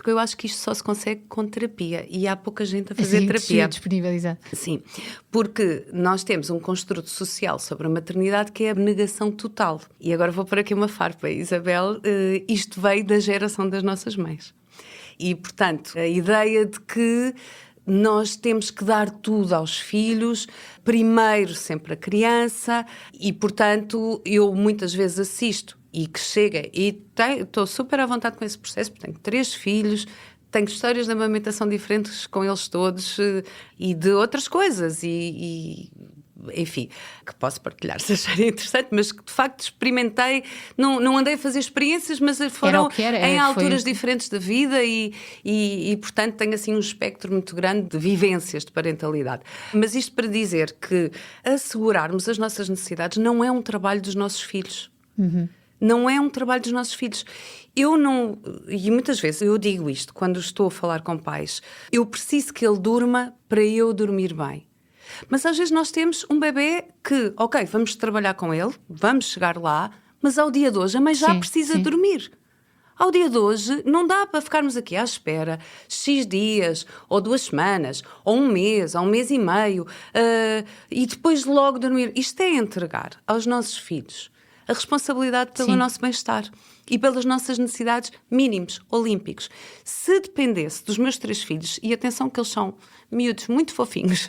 S3: eu acho que isto só se consegue com terapia, e há pouca gente a fazer terapia.
S1: Disponibilizar.
S3: Sim, porque nós temos um construto social sobre a maternidade que é a abnegação total. E agora vou pôr aqui uma farpa, Isabel, isto veio da geração das nossas mães. E, portanto, a ideia de que nós temos que dar tudo aos filhos, primeiro sempre a criança, e, portanto, eu muitas vezes assisto e que chega, e estou super à vontade com esse processo, porque tenho 3 filhos, tenho histórias de amamentação diferentes com eles todos, e de outras coisas, enfim, que posso partilhar se acharem interessante, mas que de facto experimentei, não andei a fazer experiências, mas foram em alturas diferentes da vida e portanto tenho assim um espectro muito grande de vivências de parentalidade. Mas isto para dizer que assegurarmos as nossas necessidades não é um trabalho dos nossos filhos. Não é um trabalho dos nossos filhos. E muitas vezes eu digo isto quando estou a falar com pais, eu preciso que ele durma para eu dormir bem. Mas às vezes nós temos um bebê que, vamos trabalhar com ele, vamos chegar lá, mas ao dia de hoje a mãe já precisa dormir. Ao dia de hoje não dá para ficarmos aqui à espera X dias, ou 2 semanas, ou 1 mês, ou 1 mês e meio, e depois logo dormir. Isto é entregar aos nossos filhos a responsabilidade pelo nosso bem-estar e pelas nossas necessidades mínimos, olímpicos. Se dependesse dos meus 3 filhos, e atenção que eles são miúdos muito fofinhos,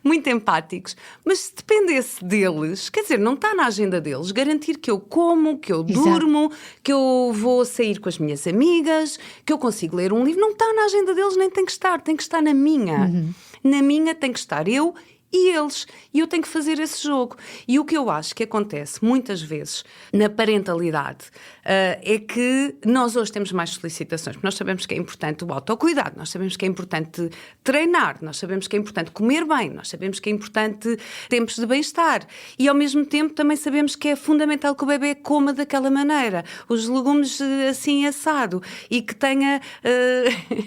S3: muito empáticos, mas se dependesse deles, quer dizer, não está na agenda deles garantir que eu como, que eu durmo, que eu vou sair com as minhas amigas, que eu consigo ler um livro, não está na agenda deles, nem tem que estar na minha. Na minha tem que estar eu e eles. E eu tenho que fazer esse jogo. E o que eu acho que acontece muitas vezes na parentalidade é que nós hoje temos mais solicitações, porque nós sabemos que é importante o autocuidado, nós sabemos que é importante treinar, nós sabemos que é importante comer bem, nós sabemos que é importante tempos de bem-estar. E ao mesmo tempo também sabemos que é fundamental que o bebê coma daquela maneira, os legumes assim assado, e que tenha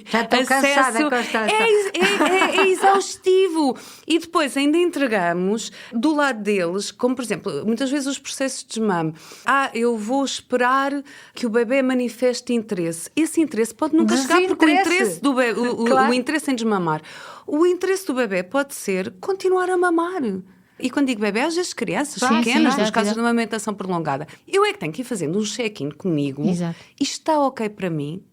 S2: já estou
S3: acesso...
S2: cansada, Constança.
S3: É exaustivo. E depois ainda entregamos do lado deles, como por exemplo, muitas vezes os processos de desmame. Eu vou esperar que o bebê manifeste interesse. Esse interesse pode nunca chegar, porque o interesse do bebê,
S2: claro.
S3: o interesse em desmamar, o interesse do bebê pode ser continuar a mamar. E quando digo bebê, às vezes crianças pequenas, nos casos de uma amamentação prolongada. Eu é que tenho que ir fazendo um check-in comigo.
S1: Exato.
S3: Isto está ok para mim?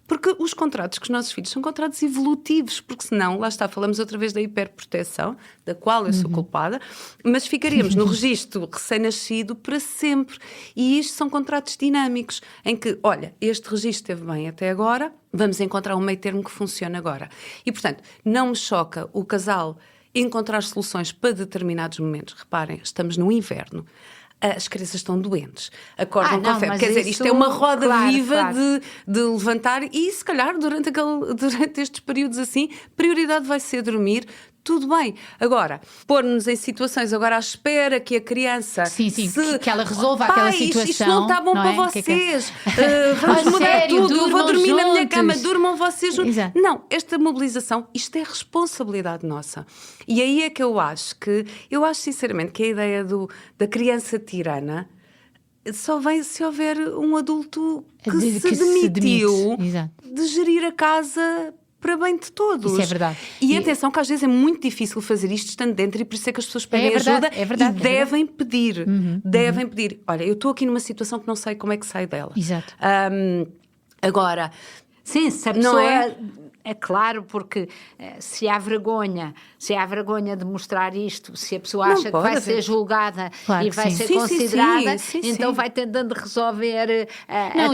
S3: Porque os contratos com os nossos filhos são contratos evolutivos, porque senão, lá está, falamos outra vez da hiperproteção, da qual eu sou culpada, mas ficaríamos no registro recém-nascido para sempre. E isto são contratos dinâmicos, em que, olha, este registro esteve bem até agora, vamos encontrar um meio termo que funcione agora. E, portanto, não me choca o casal encontrar soluções para determinados momentos. Reparem, estamos no inverno. As crianças estão doentes, acordam com febre. Quer dizer, isto é uma roda viva de levantar e, se calhar, durante estes períodos assim, prioridade vai ser dormir. Tudo bem. Agora, pôr-nos em situações agora à espera que a criança...
S1: Sim, que ela resolva aquela situação.
S3: Isto não está bom para vocês. Vamos mudar tudo. Eu vou dormir na minha cama. Durmam vocês juntos.
S1: Exato.
S3: Não, esta mobilização, isto é responsabilidade nossa. E aí é que eu acho sinceramente que a ideia da criança tirana só vem se houver um adulto que se demitiu de gerir a casa para bem de todos.
S1: Isso é verdade.
S3: E atenção que às vezes é muito difícil fazer isto estando dentro, e por isso é que as pessoas pedem ajuda e devem pedir. Devem pedir. Olha, eu estou aqui numa situação que não sei como é que sai dela.
S1: Exato.
S3: Agora...
S2: Sim, se a pessoa... É claro, porque se há vergonha de mostrar isto, se a pessoa acha que vai ser julgada e vai ser considerada, então vai tentando resolver,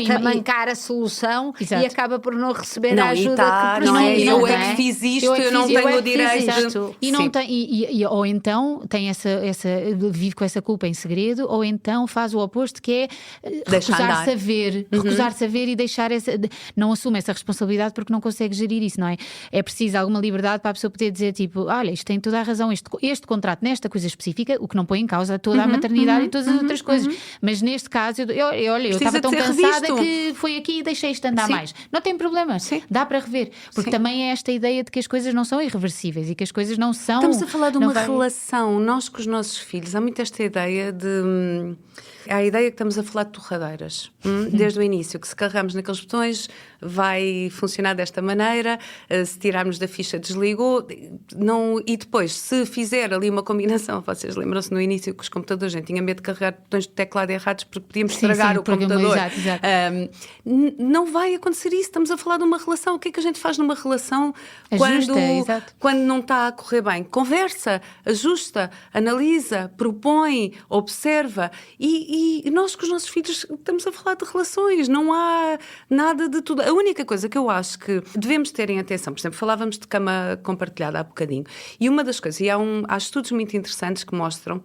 S2: tamancar a solução e acaba por não receber a ajuda que precisa.
S3: Eu é que fiz isto, eu não tenho o direito.
S1: Ou então tem vive com essa culpa em segredo, ou então faz o oposto, que é recusar-se a ver e deixar não assume essa responsabilidade porque não consegue gerir isso, não é? É preciso alguma liberdade para a pessoa poder dizer, tipo, olha, isto tem toda a razão, este contrato nesta coisa específica, o que não põe em causa toda a maternidade e todas as outras coisas, mas neste caso eu estava tão cansada que foi aqui e deixei isto andar mais. Não tem problema, dá para rever, porque também é esta ideia de que as coisas não são irreversíveis e que as coisas não são...
S3: Estamos a falar de uma relação, nós com os nossos filhos, há muito esta ideia de... Há a ideia que estamos a falar de torradeiras, desde o início, que se carregamos naqueles botões vai funcionar desta maneira, se tirarmos da ficha desligou, e depois se fizer ali uma combinação, vocês lembram-se no início que os computadores, a gente tinha medo de carregar botões de teclado errados porque podíamos estragar o computador.
S1: Exato.
S3: Não vai acontecer isso, estamos a falar de uma relação. O que é que a gente faz numa relação quando não está a correr bem? Conversa, ajusta, analisa, propõe, observa, e nós com os nossos filhos estamos a falar de relações, não há nada de tudo. A única coisa que eu acho que devemos ter em atenção, por exemplo, falávamos de cama compartilhada há bocadinho, e uma das coisas, e há estudos muito interessantes que mostram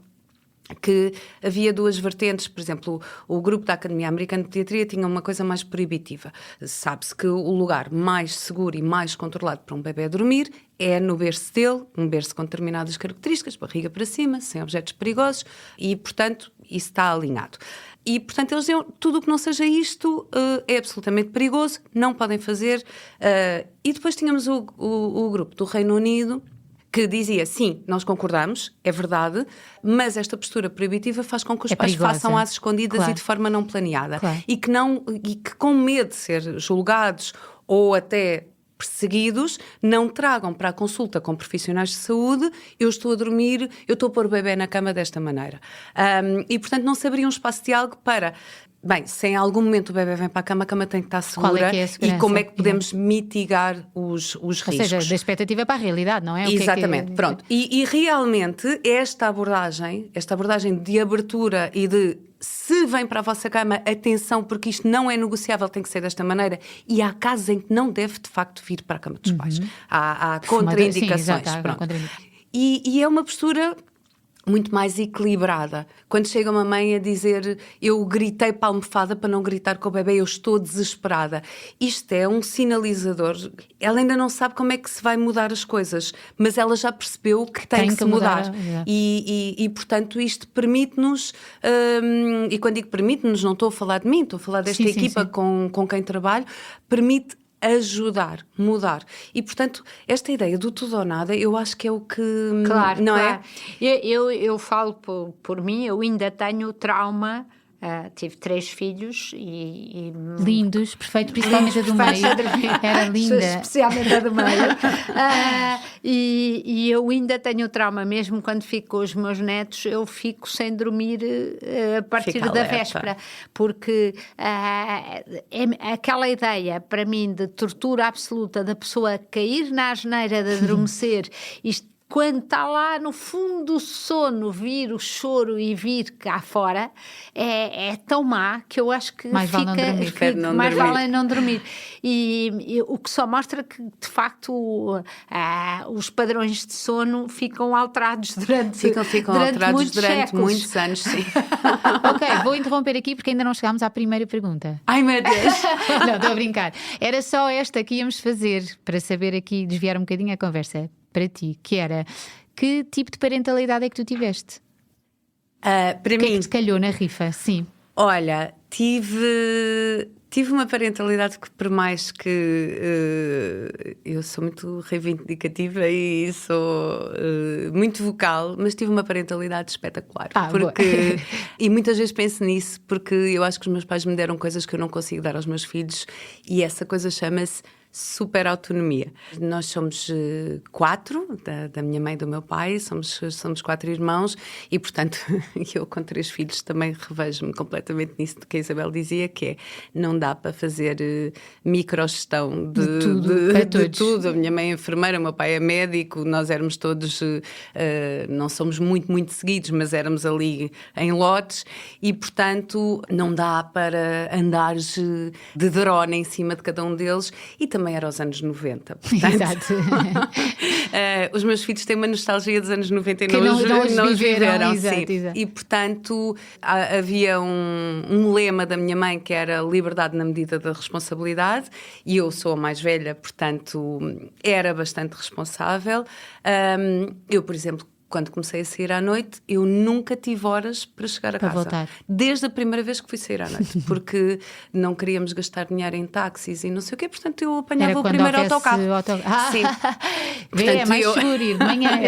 S3: que havia duas vertentes. Por exemplo, o grupo da Academia Americana de Pediatria tinha uma coisa mais proibitiva. Sabe-se que o lugar mais seguro e mais controlado para um bebê dormir é no berço dele, um berço com determinadas características, barriga para cima, sem objetos perigosos, e, portanto, isso está alinhado. E, portanto, eles diziam, tudo o que não seja isto é absolutamente perigoso, não podem fazer. E depois tínhamos o grupo do Reino Unido, que dizia, sim, nós concordamos, é verdade, mas esta postura proibitiva faz com que os pais façam às escondidas e de forma não planeada. E que com medo de ser julgados ou até perseguidos, não tragam para a consulta com profissionais de saúde, eu estou a dormir, eu estou a pôr o bebê na cama desta maneira. E, portanto, não se abria um espaço de diálogo para... Bem, se em algum momento o bebê vem para a cama tem que estar segura.
S1: Qual é que é a segurança?
S3: E como é que podemos mitigar os riscos.
S1: Ou seja, da expectativa para a realidade, não é?
S3: Exatamente, pronto. E realmente esta abordagem de abertura e de se vem para a vossa cama, atenção, porque isto não é negociável, tem que ser desta maneira, e há casos em que não deve de facto vir para a cama dos pais. Há contraindicações.
S1: Sim, exato,
S3: pronto. E é uma postura muito mais equilibrada. Quando chega uma mãe a dizer eu gritei para a almofada para não gritar com o bebê, eu estou desesperada. Isto é um sinalizador. Ela ainda não sabe como é que se vai mudar as coisas, mas ela já percebeu que tem que se mudar. E, portanto, isto permite-nos, e quando digo permite-nos, não estou a falar de mim, estou a falar desta equipa com quem trabalho, permite ajudar, mudar. E, portanto, esta ideia do tudo ou nada, eu acho que é o que...
S2: Claro,
S3: não
S2: claro.
S3: é?
S2: Eu falo por mim, eu ainda tenho trauma. Tive 3 filhos e
S1: lindos, perfeito, principalmente a do meio. Era linda.
S2: Especialmente a do meio. E eu ainda tenho trauma, mesmo quando fico com os meus netos, eu fico sem dormir a partir da véspera, porque é aquela ideia, para mim, de tortura absoluta da pessoa cair na asneira de adormecer, isto quando está lá no fundo do sono, vir o choro e vir cá fora, é tão má que eu acho que
S1: mais vale
S2: não dormir. E o que só mostra que, de facto, os padrões de sono ficam alterados durante
S3: muitos anos, sim.
S1: Ok, vou interromper aqui porque ainda não chegámos à primeira pergunta.
S3: Ai, meu Deus!
S1: Não, estou a brincar. Era só esta que íamos fazer para saber aqui, desviar um bocadinho a conversa para ti, que era, que tipo de parentalidade é que tu tiveste?
S3: Para
S1: mim?
S3: Que
S1: é que te calhou na rifa? Sim.
S3: Olha, tive uma parentalidade que, por mais que eu sou muito reivindicativa e sou muito vocal, mas tive uma parentalidade espetacular. Porque e muitas vezes penso nisso, porque eu acho que os meus pais me deram coisas que eu não consigo dar aos meus filhos, e essa coisa chama-se super autonomia. Nós somos 4, da minha mãe e do meu pai, somos 4 irmãos e, portanto, eu com 3 filhos também revejo-me completamente nisso que a Isabel dizia, que é, não dá para fazer microgestão de tudo. A minha mãe é enfermeira, o meu pai é médico, nós éramos todos, não somos muito seguidos, mas éramos ali em lotes e, portanto, não dá para andares de drone em cima de cada um deles, e também era aos anos 90. Portanto,
S1: exato.
S3: Os meus filhos têm uma nostalgia dos anos 90 e
S1: que
S3: não os
S1: viveram.
S3: Exato. E, portanto, havia um lema da minha mãe que era liberdade na medida da responsabilidade, e eu sou a mais velha, portanto, era bastante responsável. Eu, por exemplo, quando comecei a sair à noite, eu nunca tive horas para chegar a casa.
S1: Voltar.
S3: Desde a primeira vez que fui sair à noite, porque não queríamos gastar dinheiro em táxis e não sei o quê, portanto eu apanhava o primeiro autocarro. Sim.
S1: Portanto, é mais seguro ir de manhã.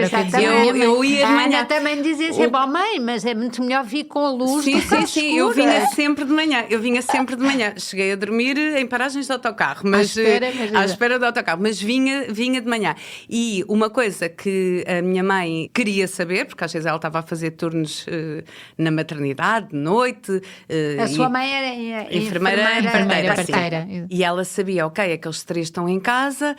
S2: Eu ia de manhã. Também dizia sempre, mãe, mas é muito melhor vir com a luz do que
S3: sim, eu vinha sempre de manhã. Cheguei a dormir em paragens de autocarro, mas à espera do autocarro, mas vinha de manhã. E uma coisa que a minha mãe queria saber, porque às vezes ela estava a fazer turnos na maternidade, de noite.
S2: A sua mãe era
S3: enfermeira,
S1: parteira.
S3: E ela sabia, ok, aqueles 3 estão em casa,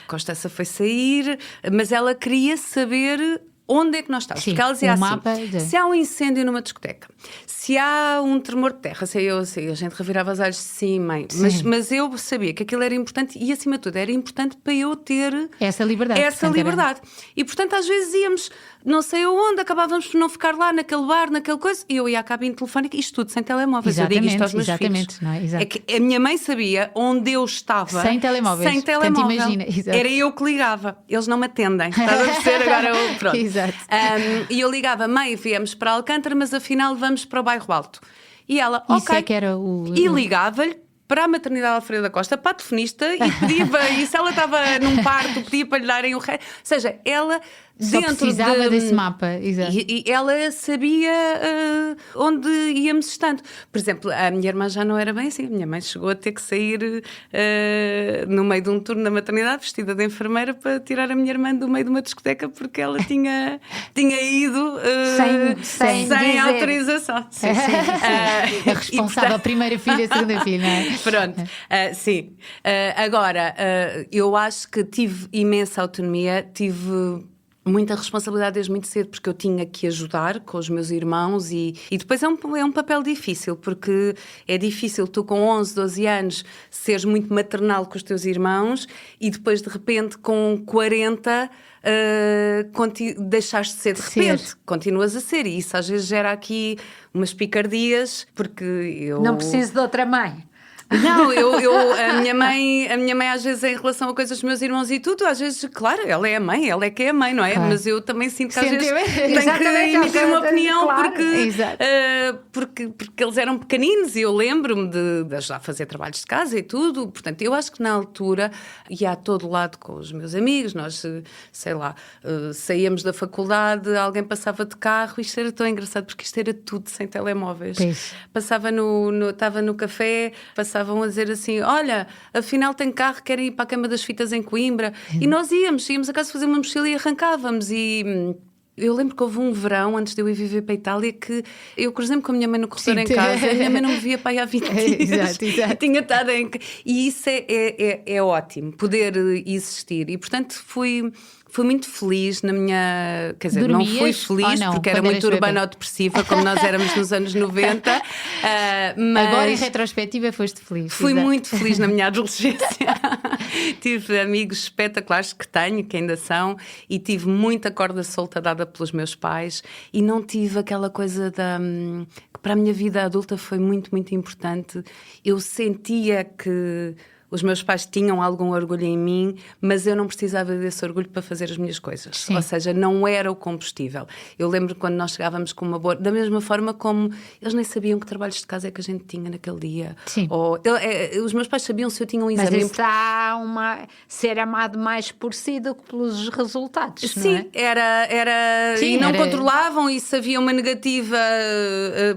S3: Constança foi sair, mas ela queria saber onde é que nós estamos.
S1: Sim,
S3: porque ela dizia assim, se há um incêndio numa discoteca, se há um tremor de terra, a gente revirava os olhos, sim, mãe, mas eu sabia que aquilo era importante e, acima de tudo, era importante para eu ter
S1: essa liberdade.
S3: E, portanto, às vezes íamos, não sei aonde, acabávamos por não ficar lá naquele bar, naquele coisa, e eu ia à cabine telefónica, isto tudo sem telemóveis. Eu digo isto aos meus filhos.
S1: Não é? Exato.
S3: É que a minha mãe sabia onde eu estava
S1: sem telemóveis. Portanto, imagina.
S3: Era eu que ligava. Eles não me atendem. Estás a perceber? Agora pronto.
S1: Exato.
S3: E eu ligava, mãe, viemos para Alcântara, mas afinal vamos para o Bairro Alto. E ela,
S1: isso
S3: ok.
S1: É que era
S3: E ligava-lhe para a maternidade Alfredo da Costa, para a telefonista, e pedia, e se ela estava num parto, pedia para lhe darem o resto. Ou seja, ela
S1: só precisava desse mapa. Exato.
S3: E ela sabia onde íamos estando. Por exemplo, a minha irmã já não era bem assim. A minha mãe chegou a ter que sair no meio de um turno da maternidade, vestida de enfermeira, para tirar a minha irmã do meio de uma discoteca, porque ela tinha ido sem autorização.
S1: Sim. A responsável, a primeira filha, a segunda filha, não é?
S3: Pronto, sim. Agora, eu acho que tive imensa autonomia, tive muita responsabilidade desde muito cedo, porque eu tinha que ajudar com os meus irmãos e depois é um papel difícil, porque é difícil tu com 11, 12 anos seres muito maternal com os teus irmãos e depois de repente com 40 deixares de ser de repente, continuas a ser, e isso às vezes gera aqui umas picardias, porque eu...
S2: Não preciso de outra mãe.
S3: Não, a minha mãe às vezes em relação a coisas dos meus irmãos e tudo, às vezes, claro, ela é a mãe, ela é que é a mãe, não é? Claro. Mas eu também sinto que às vezes tenho que emitir uma opinião, claro. porque eles eram pequeninos e eu lembro-me de ajudar a fazer trabalhos de casa e tudo, portanto, eu acho que na altura ia a todo lado com os meus amigos, nós, sei lá, saíamos da faculdade, alguém passava de carro, isto era tão engraçado, porque isto era tudo sem telemóveis. Passava estava no café, passavam a dizer assim, olha, afinal tem carro, querem ir para a Queima das Fitas em Coimbra. E nós íamos a casa fazer uma mochila e arrancávamos. E eu lembro que houve um verão, antes de eu ir viver para a Itália, que eu cruzei-me com a minha mãe no corredor em casa, e a minha mãe não me via para aí há 20 dias. Exato. Tinha estado E isso é ótimo, poder existir. E, portanto, fui muito feliz na minha... Quer dizer,
S1: Dormias?
S3: Não fui feliz porque era muito urbano-depressiva, como nós éramos nos anos 90. Mas
S1: agora, em retrospectiva, foste feliz.
S3: Fui muito feliz na minha adolescência. Tive amigos espetaculares que tenho, que ainda são, e tive muita corda solta dada pelos meus pais, e não tive aquela coisa que para a minha vida adulta foi muito, muito importante. Eu sentia que os meus pais tinham algum orgulho em mim, mas eu não precisava desse orgulho para fazer as minhas coisas. Sim. Ou seja, não era o combustível. Eu lembro quando nós chegávamos com uma boa... Da mesma forma como eles nem sabiam que trabalhos de casa é que a gente tinha naquele dia.
S1: Sim.
S3: Os meus pais sabiam se eu tinha um exame...
S2: Mas está ser amado mais por si do que pelos resultados,
S3: sim,
S2: não é?
S3: Sim, e não controlavam, e se havia uma negativa...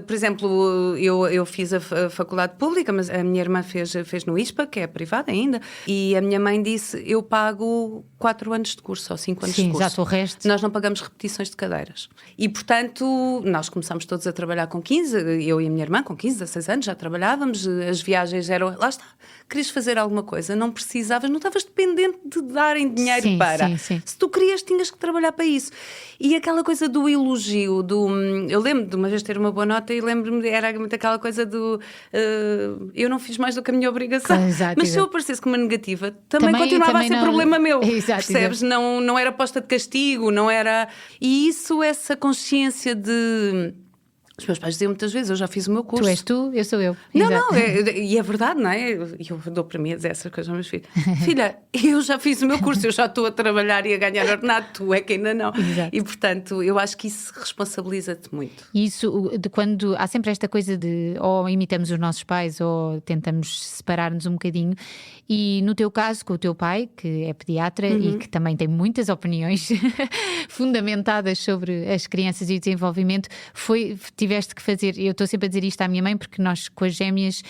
S3: por exemplo, eu fiz a faculdade pública, mas a minha irmã fez no ISPA, que é privada ainda, e a minha mãe disse, eu pago 4 anos de curso ou 5 anos de curso.
S1: Exato, o resto.
S3: Nós não pagamos repetições de cadeiras. E, portanto, nós começámos todos a trabalhar com 15, eu e a minha irmã com 15, 16 anos já trabalhávamos, as viagens eram, lá está, querias fazer alguma coisa, não precisavas, não estavas dependente de darem dinheiro para.
S1: Sim.
S3: Se tu querias, tinhas que trabalhar para isso. E aquela coisa do elogio, eu lembro de uma vez ter uma boa nota e lembro-me, era muito aquela coisa do eu não fiz mais do que a minha obrigação.
S1: Exato,
S3: mas se eu aparecesse com uma negativa, também continuava a ser problema meu.
S1: Exato,
S3: percebes? Não era posta de castigo, não era... E isso, essa consciência de... Os meus pais diziam muitas vezes, eu já fiz o meu curso.
S1: Tu és tu, eu sou eu.
S3: Não, e é verdade, não é? Eu dou para mim a dizer essas coisas aos meus filhos. Filha, eu já fiz o meu curso, eu já estou a trabalhar e a ganhar ordenado, tu é que ainda não.
S1: Exato.
S3: E, portanto, eu acho que isso responsabiliza-te muito.
S1: Isso, quando há sempre esta coisa de ou imitamos os nossos pais ou tentamos separar-nos um bocadinho, e no teu caso, com o teu pai, que é pediatra e que também tem muitas opiniões fundamentadas sobre as crianças e o desenvolvimento, tiveste que fazer, eu estou sempre a dizer isto à minha mãe, porque nós com as gêmeas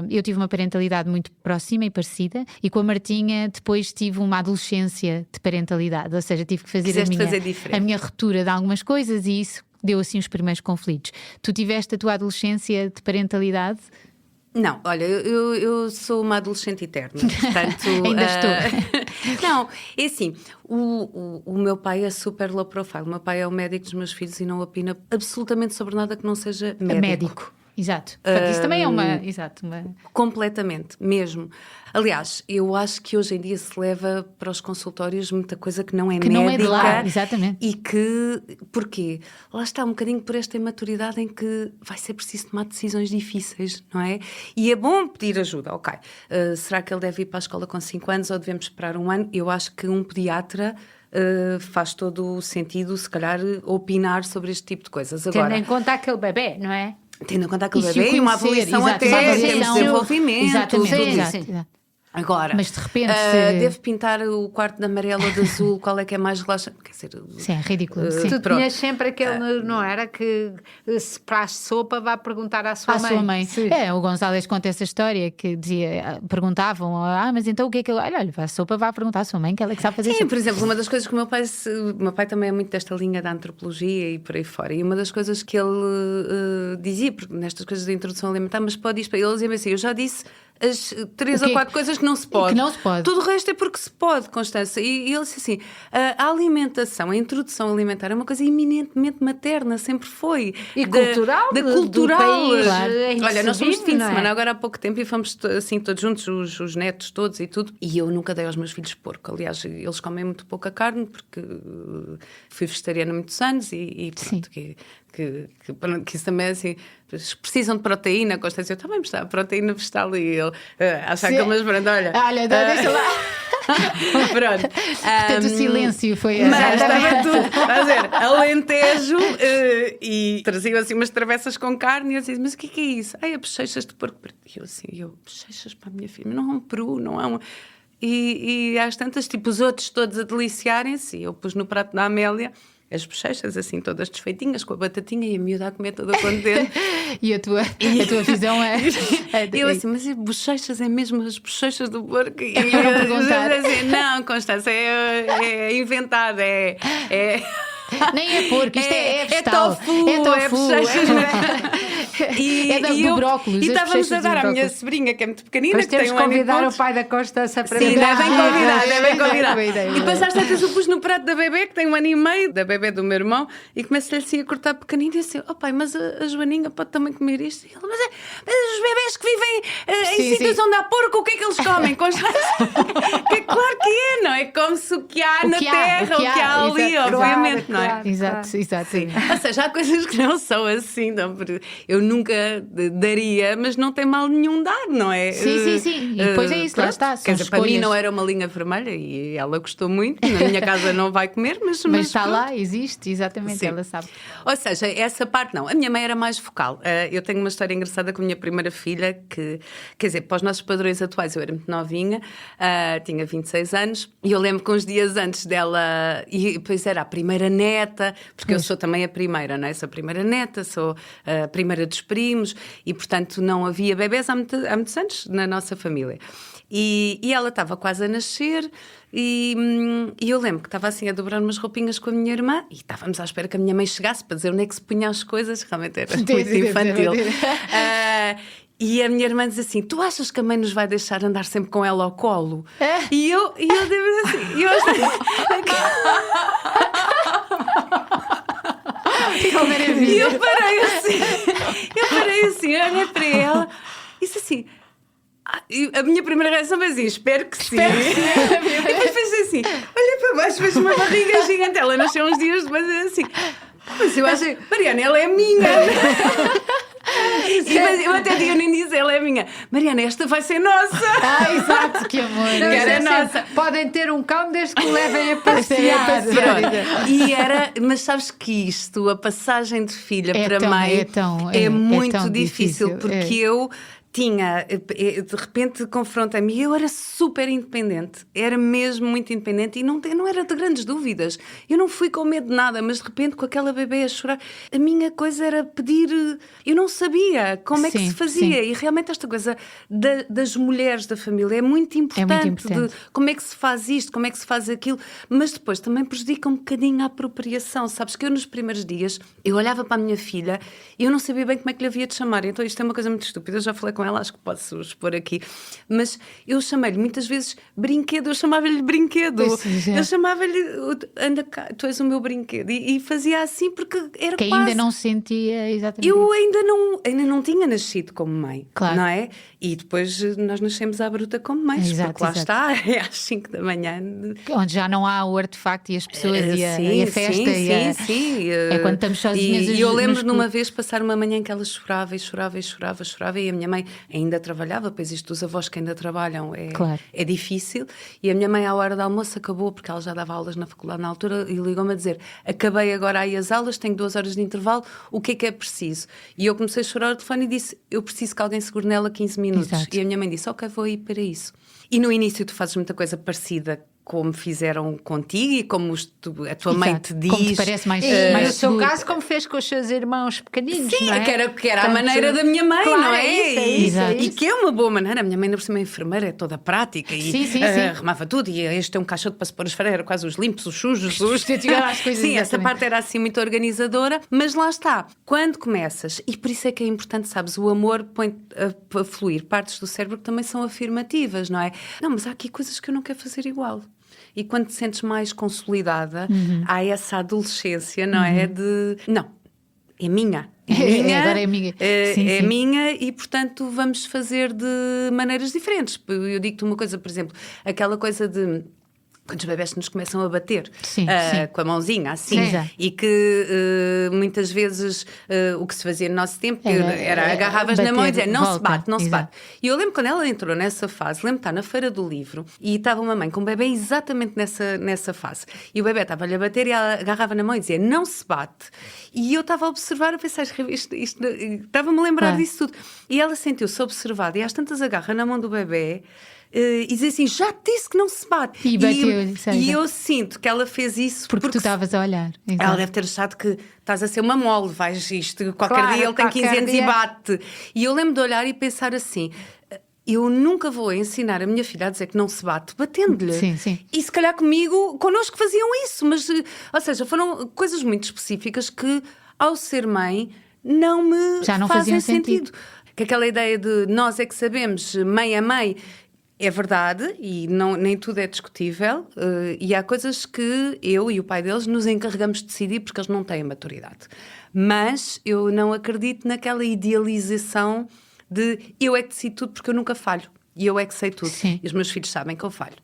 S1: eu tive uma parentalidade muito próxima e parecida, e com a Martinha depois tive uma adolescência de parentalidade, ou seja, tive que fazer a minha ruptura de algumas coisas, e isso deu assim os primeiros conflitos. Tu tiveste a tua adolescência de parentalidade?
S3: Não, olha, eu sou uma adolescente eterna, portanto...
S1: Ainda estou.
S3: Não, é assim, o meu pai é super low profile, o meu pai é o médico dos meus filhos e não opina absolutamente sobre nada que não seja médico.
S1: Exato. Portanto, isso também é uma...
S3: Completamente, mesmo. Aliás, eu acho que hoje em dia se leva para os consultórios muita coisa que não é médica.
S1: Não é de lá, exatamente.
S3: E que... Porquê? Lá está um bocadinho por esta imaturidade em que vai ser preciso tomar decisões difíceis, não é? E é bom pedir ajuda, ok. Será que ele deve ir para a escola com 5 anos ou devemos esperar 1 ano? Eu acho que um pediatra... faz todo o sentido, se calhar, opinar sobre este tipo de coisas. Agora,
S2: tendo em conta aquele bebê, não é?
S3: Tendo em conta aquele bebê e uma avaliação até em termos de desenvolvimento.
S1: Exatamente.
S3: Agora,
S1: mas de repente
S3: devo pintar o quarto de amarelo ou de azul, qual é que é mais relaxante? Quer dizer,
S1: sim, é ridículo.
S2: Tu tinhas sempre aquele, não era? Que se para a sopa vá perguntar à sua mãe.
S1: O Gonzalez conta essa história que dizia, perguntavam, mas então o que é que ele... Olha, a sopa vá perguntar à sua mãe, que ela é que sabe fazer sopa.
S3: Por exemplo, uma das coisas que o meu pai também é muito desta linha da antropologia e por aí fora, e uma das coisas que ele dizia, porque nestas coisas da introdução alimentar, mas pode ir para ele, dizia-me assim, eu já disse as 3 ou 4 coisas que não se pode.
S1: Que não se pode.
S3: Tudo o resto é porque se pode, Constança. E ele disse assim, a alimentação, a introdução alimentar é uma coisa eminentemente materna, sempre foi.
S2: E cultural.
S3: Cultural.
S2: Do país,
S1: claro.
S3: Olha, nós fomos de fim de semana
S2: é?
S3: agora há pouco tempo e fomos assim todos juntos, os netos todos e tudo. E eu nunca dei aos meus filhos porco. Aliás, eles comem muito pouca carne porque fui vegetariana há muitos anos e pronto, que isso também é assim, precisam de proteína, Constância, eu também me está proteína vegetal e ele achar que eles, pronto, olha,
S1: deixa lá.
S3: Pronto.
S1: Portanto, o silêncio foi
S3: Mas estava tudo a dizer, Alentejo e traziam assim umas travessas com carne e eu disse, mas o que é isso? Ai, bochechas de porco. E eu assim, bochechas para a minha filha, não é um peru, não é um... E às tantas, tipo, os outros todos a deliciarem-se, eu pus no prato da Amélia as bochechas assim todas desfeitinhas com a batatinha e a miúda a comer toda contente.
S1: E a tua visão é...
S3: E eu assim, mas bochechas é mesmo as bochechas do porco? E
S1: eu não perguntar.
S3: Assim, não, Constância, é inventado,
S1: Nem é porco, isto é vegetal.
S3: tofu, é bochechas.
S1: Do brócolis.
S3: E estávamos a dar à minha sobrinha, que é muito pequenina,
S2: Mas
S3: que tem
S2: temos
S3: um
S2: que
S3: ano e
S2: convidar
S3: poucos.
S2: o pai da Constança para
S3: Sim,
S2: beber.
S3: devem convidar.
S1: Boa ideia.
S3: E depois às tantas eu pus no prato da bebê, que tem 1 ano e meio, da bebê do meu irmão, e começo-lhe assim a cortar pequenino e assim, pai, mas a Joaninha pode também comer isto? E ele, mas os bebés que vivem em sítios onde há porco, o que é que eles comem? Claro que é, não é? Come-se o que há na terra, o que há ali, obviamente, não é?
S1: Exato.
S3: Ou seja, há coisas que não são assim, não, eu nunca daria, mas não tem mal nenhum dar, não é?
S1: Sim. E depois é isso, lá está.
S3: Quer dizer, para mim não era uma linha vermelha e ela gostou muito. Na minha casa não vai comer, mas
S1: está
S3: pronto.
S1: lá, existe, exatamente,
S3: Sim.
S1: ela sabe.
S3: Ou seja, essa parte não. A minha mãe era mais vocal. Eu tenho uma história engraçada com a minha primeira filha, que, quer dizer, para os nossos padrões atuais, eu era muito novinha, tinha 26 anos, e eu lembro que uns dias antes dela, e depois era a primeira neta, porque eu sou também a primeira, não é? Sou a primeira neta, sou a primeira dos primos, e portanto não havia bebés há muitos anos na nossa família. E ela estava quase a nascer e eu lembro que estava assim a dobrar umas roupinhas com a minha irmã e estávamos à espera que a minha mãe chegasse para dizer onde é que se punha as coisas, realmente era muito infantil. E a minha irmã diz assim, tu achas que a mãe nos vai deixar andar sempre com ela ao colo? E eu devo assim... E eu parei assim, olhei para ela e disse assim... A minha primeira reação foi assim, espero que sim. E depois pensei assim, olha para baixo, vejo uma barriga gigante. Ela nasceu uns dias depois assim, mas eu acho, Mariana, ela é minha. Eu até digo, nem disse, ela é minha. Mariana, esta vai ser nossa.
S1: Exato, que amor.
S2: Não,
S3: era nossa.
S2: Podem ter um cão desde que o levem a passear.
S3: Mas sabes que isto, a passagem de filha para
S1: tão,
S3: mãe,
S1: é
S3: muito
S1: tão
S3: difícil, porque eu tinha, de repente confronta-me, eu era super independente, era mesmo muito independente e não era de grandes dúvidas, eu não fui com medo de nada, mas de repente com aquela bebê a chorar, a minha coisa era pedir, eu não sabia como é que se fazia, e realmente esta coisa das mulheres da família é muito importante, de como é que se faz isto, como é que se faz aquilo, mas depois também prejudica um bocadinho a apropriação, sabes que eu nos primeiros dias, eu olhava para a minha filha e eu não sabia bem como é que lhe havia de chamar, então isto é uma coisa muito estúpida, eu já falei com ela, acho que posso expor aqui, mas eu chamei-lhe muitas vezes brinquedo, eu chamava-lhe brinquedo, eu chamava-lhe anda cá, tu és o meu brinquedo, e fazia assim porque era
S1: que
S3: quase...
S1: ainda não sentia exatamente.
S3: Eu ainda não tinha nascido como mãe,
S1: claro.
S3: Não é? E depois nós nascemos à bruta como mães, porque lá está, é às 5 da manhã.
S1: Onde já não há o artefacto e as pessoas e a festa.
S3: Sim.
S1: É quando estamos sozinhas.
S3: E eu lembro de uma vez passar uma manhã em que ela chorava e a minha mãe ainda trabalhava, pois isto dos avós que ainda trabalham é difícil, e a minha mãe à hora do almoço acabou, porque ela já dava aulas na faculdade na altura, e ligou-me a dizer, acabei agora aí as aulas, tenho 2 horas de intervalo, o que é preciso? E eu comecei a chorar ao telefone e disse, eu preciso que alguém segure nela 15 minutos. Exato. E a minha mãe disse, ok, vou ir para isso. E no início tu fazes muita coisa parecida como fizeram contigo e como a tua mãe te diz.
S1: Como te parece mais
S2: no seu
S1: seguro.
S2: caso, como fez com os seus irmãos pequeninos,
S3: Sim,
S2: não é?
S3: que era a maneira da minha mãe,
S2: claro,
S3: não é?
S2: é isso.
S3: E que é uma boa maneira. A minha mãe, ainda por cima, enfermeira, é toda prática e
S1: Sim.
S3: arrumava tudo. E este é um caixote para se pôr as freiras, era quase os limpos, os sujos, os...
S1: As coisas.
S3: Sim, essa parte era assim muito organizadora, mas lá está. Quando começas, e por isso é que é importante, sabes, o amor põe a fluir partes do cérebro que também são afirmativas, não é? Não, mas há aqui coisas que eu não quero fazer igual. E quando te sentes mais consolidada, há essa adolescência, não é? De, não, é minha.
S1: Agora é minha.
S3: É minha e, portanto, vamos fazer de maneiras diferentes. Eu digo-te uma coisa, por exemplo, aquela coisa de... Quando os bebés nos começam a bater com a mãozinha, assim, e que muitas vezes o que se fazia no nosso tempo era agarravas na mão e dizer não se bate, não se bate. E eu lembro quando ela entrou nessa fase, lembro de estar na feira do livro e estava uma mãe com um bebê exatamente nessa fase. E o bebê estava-lhe a bater e ela agarrava na mão e dizia não se bate. E eu estava a observar, a pensar, estava-me a lembrar disso tudo. E ela sentiu-se observada e às tantas agarra na mão do bebê. E dizer assim, já te disse que não se bate.
S1: E bateu-lhe.
S3: E eu sinto que ela fez isso
S1: porque tu estavas a olhar. Exato.
S3: Ela deve ter achado que estás a ser uma mole, vais isto, qualquer dia ele tem 15 anos e bate. E eu lembro de olhar e pensar assim, eu nunca vou ensinar a minha filha a dizer que não se bate batendo-lhe.
S1: Sim.
S3: E se calhar connosco faziam isso, mas, ou seja, foram coisas muito específicas que, ao ser mãe, já não fazem sentido. Que aquela ideia de nós é que sabemos, mãe é mãe, é verdade, e nem tudo é discutível, e há coisas que eu e o pai deles nos encarregamos de decidir porque eles não têm maturidade. Mas eu não acredito naquela idealização de eu é que decido tudo porque eu nunca falho, e eu é que sei tudo.
S1: Sim.
S3: E os meus filhos sabem que eu falho.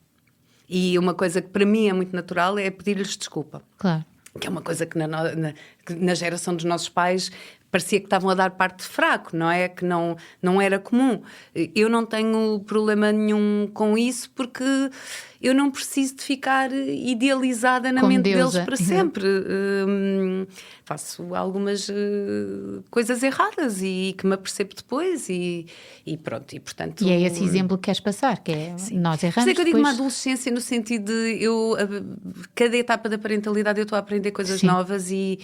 S3: E uma coisa que para mim é muito natural é pedir-lhes desculpa.
S1: Claro.
S3: Que é uma coisa que na geração dos nossos pais parecia que estavam a dar parte de fraco, não é? Que não era comum. Eu não tenho problema nenhum com isso porque eu não preciso de ficar idealizada na mente deles para sempre. Faço algumas coisas erradas e que me apercebo depois e pronto. E, portanto,
S1: e é esse exemplo que queres passar, que é nós erramos.
S3: Mas é que eu digo uma adolescência no sentido de cada etapa da parentalidade eu estou a aprender coisas novas e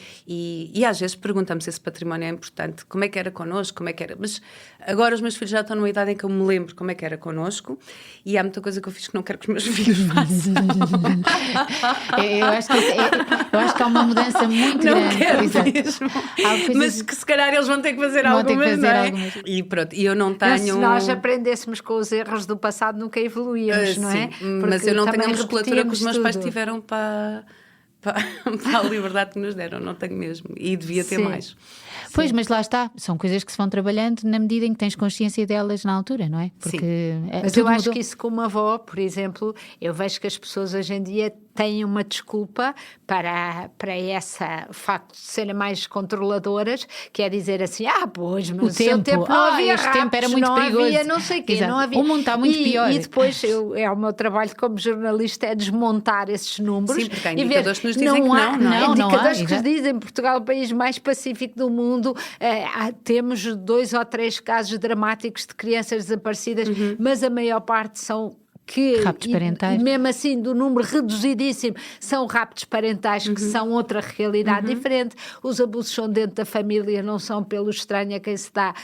S3: às vezes perguntamos se esse património é importante. Como é que era connosco? Como é que era? Mas agora os meus filhos já estão numa idade em que eu me lembro como é que era connosco e há muita coisa que eu fiz que não quero que os meus filhos façam.
S1: eu acho que há uma mudança muito grande.
S3: Quero mesmo. Mas que se calhar eles vão ter que fazer algumas, não é? E pronto, e eu não tenho...
S2: Mas se nós aprendêssemos com os erros do passado nunca evoluíamos, não é?
S3: Sim, mas eu não tenho a musculatura que os meus pais tiveram para a liberdade que nos deram, não tenho mesmo, e devia ter mais.
S1: Pois, mas lá está, são coisas que se vão trabalhando na medida em que tens consciência delas na altura, não é? Porque
S2: mas eu acho que isso como avó, por exemplo, eu vejo que as pessoas hoje em dia têm uma desculpa para esse facto de serem mais controladoras, que é dizer assim, pois, mas o seu tempo não havia
S1: este tempo era muito perigoso.
S2: Havia não sei o quê, não havia...
S1: O mundo está muito pior.
S2: E depois, o meu trabalho como jornalista é desmontar esses números.
S3: Sim, porque há indicadores que nos dizem que não é?
S2: Há indicadores que nos dizem Portugal é o país mais pacífico do mundo, temos 2 ou 3 casos dramáticos de crianças desaparecidas, mas a maior parte são
S1: raptos parentais.
S2: Mesmo assim, do número reduzidíssimo, são raptos parentais que são outra realidade diferente. Os abusos são dentro da família, não são pelo estranho a quem se dá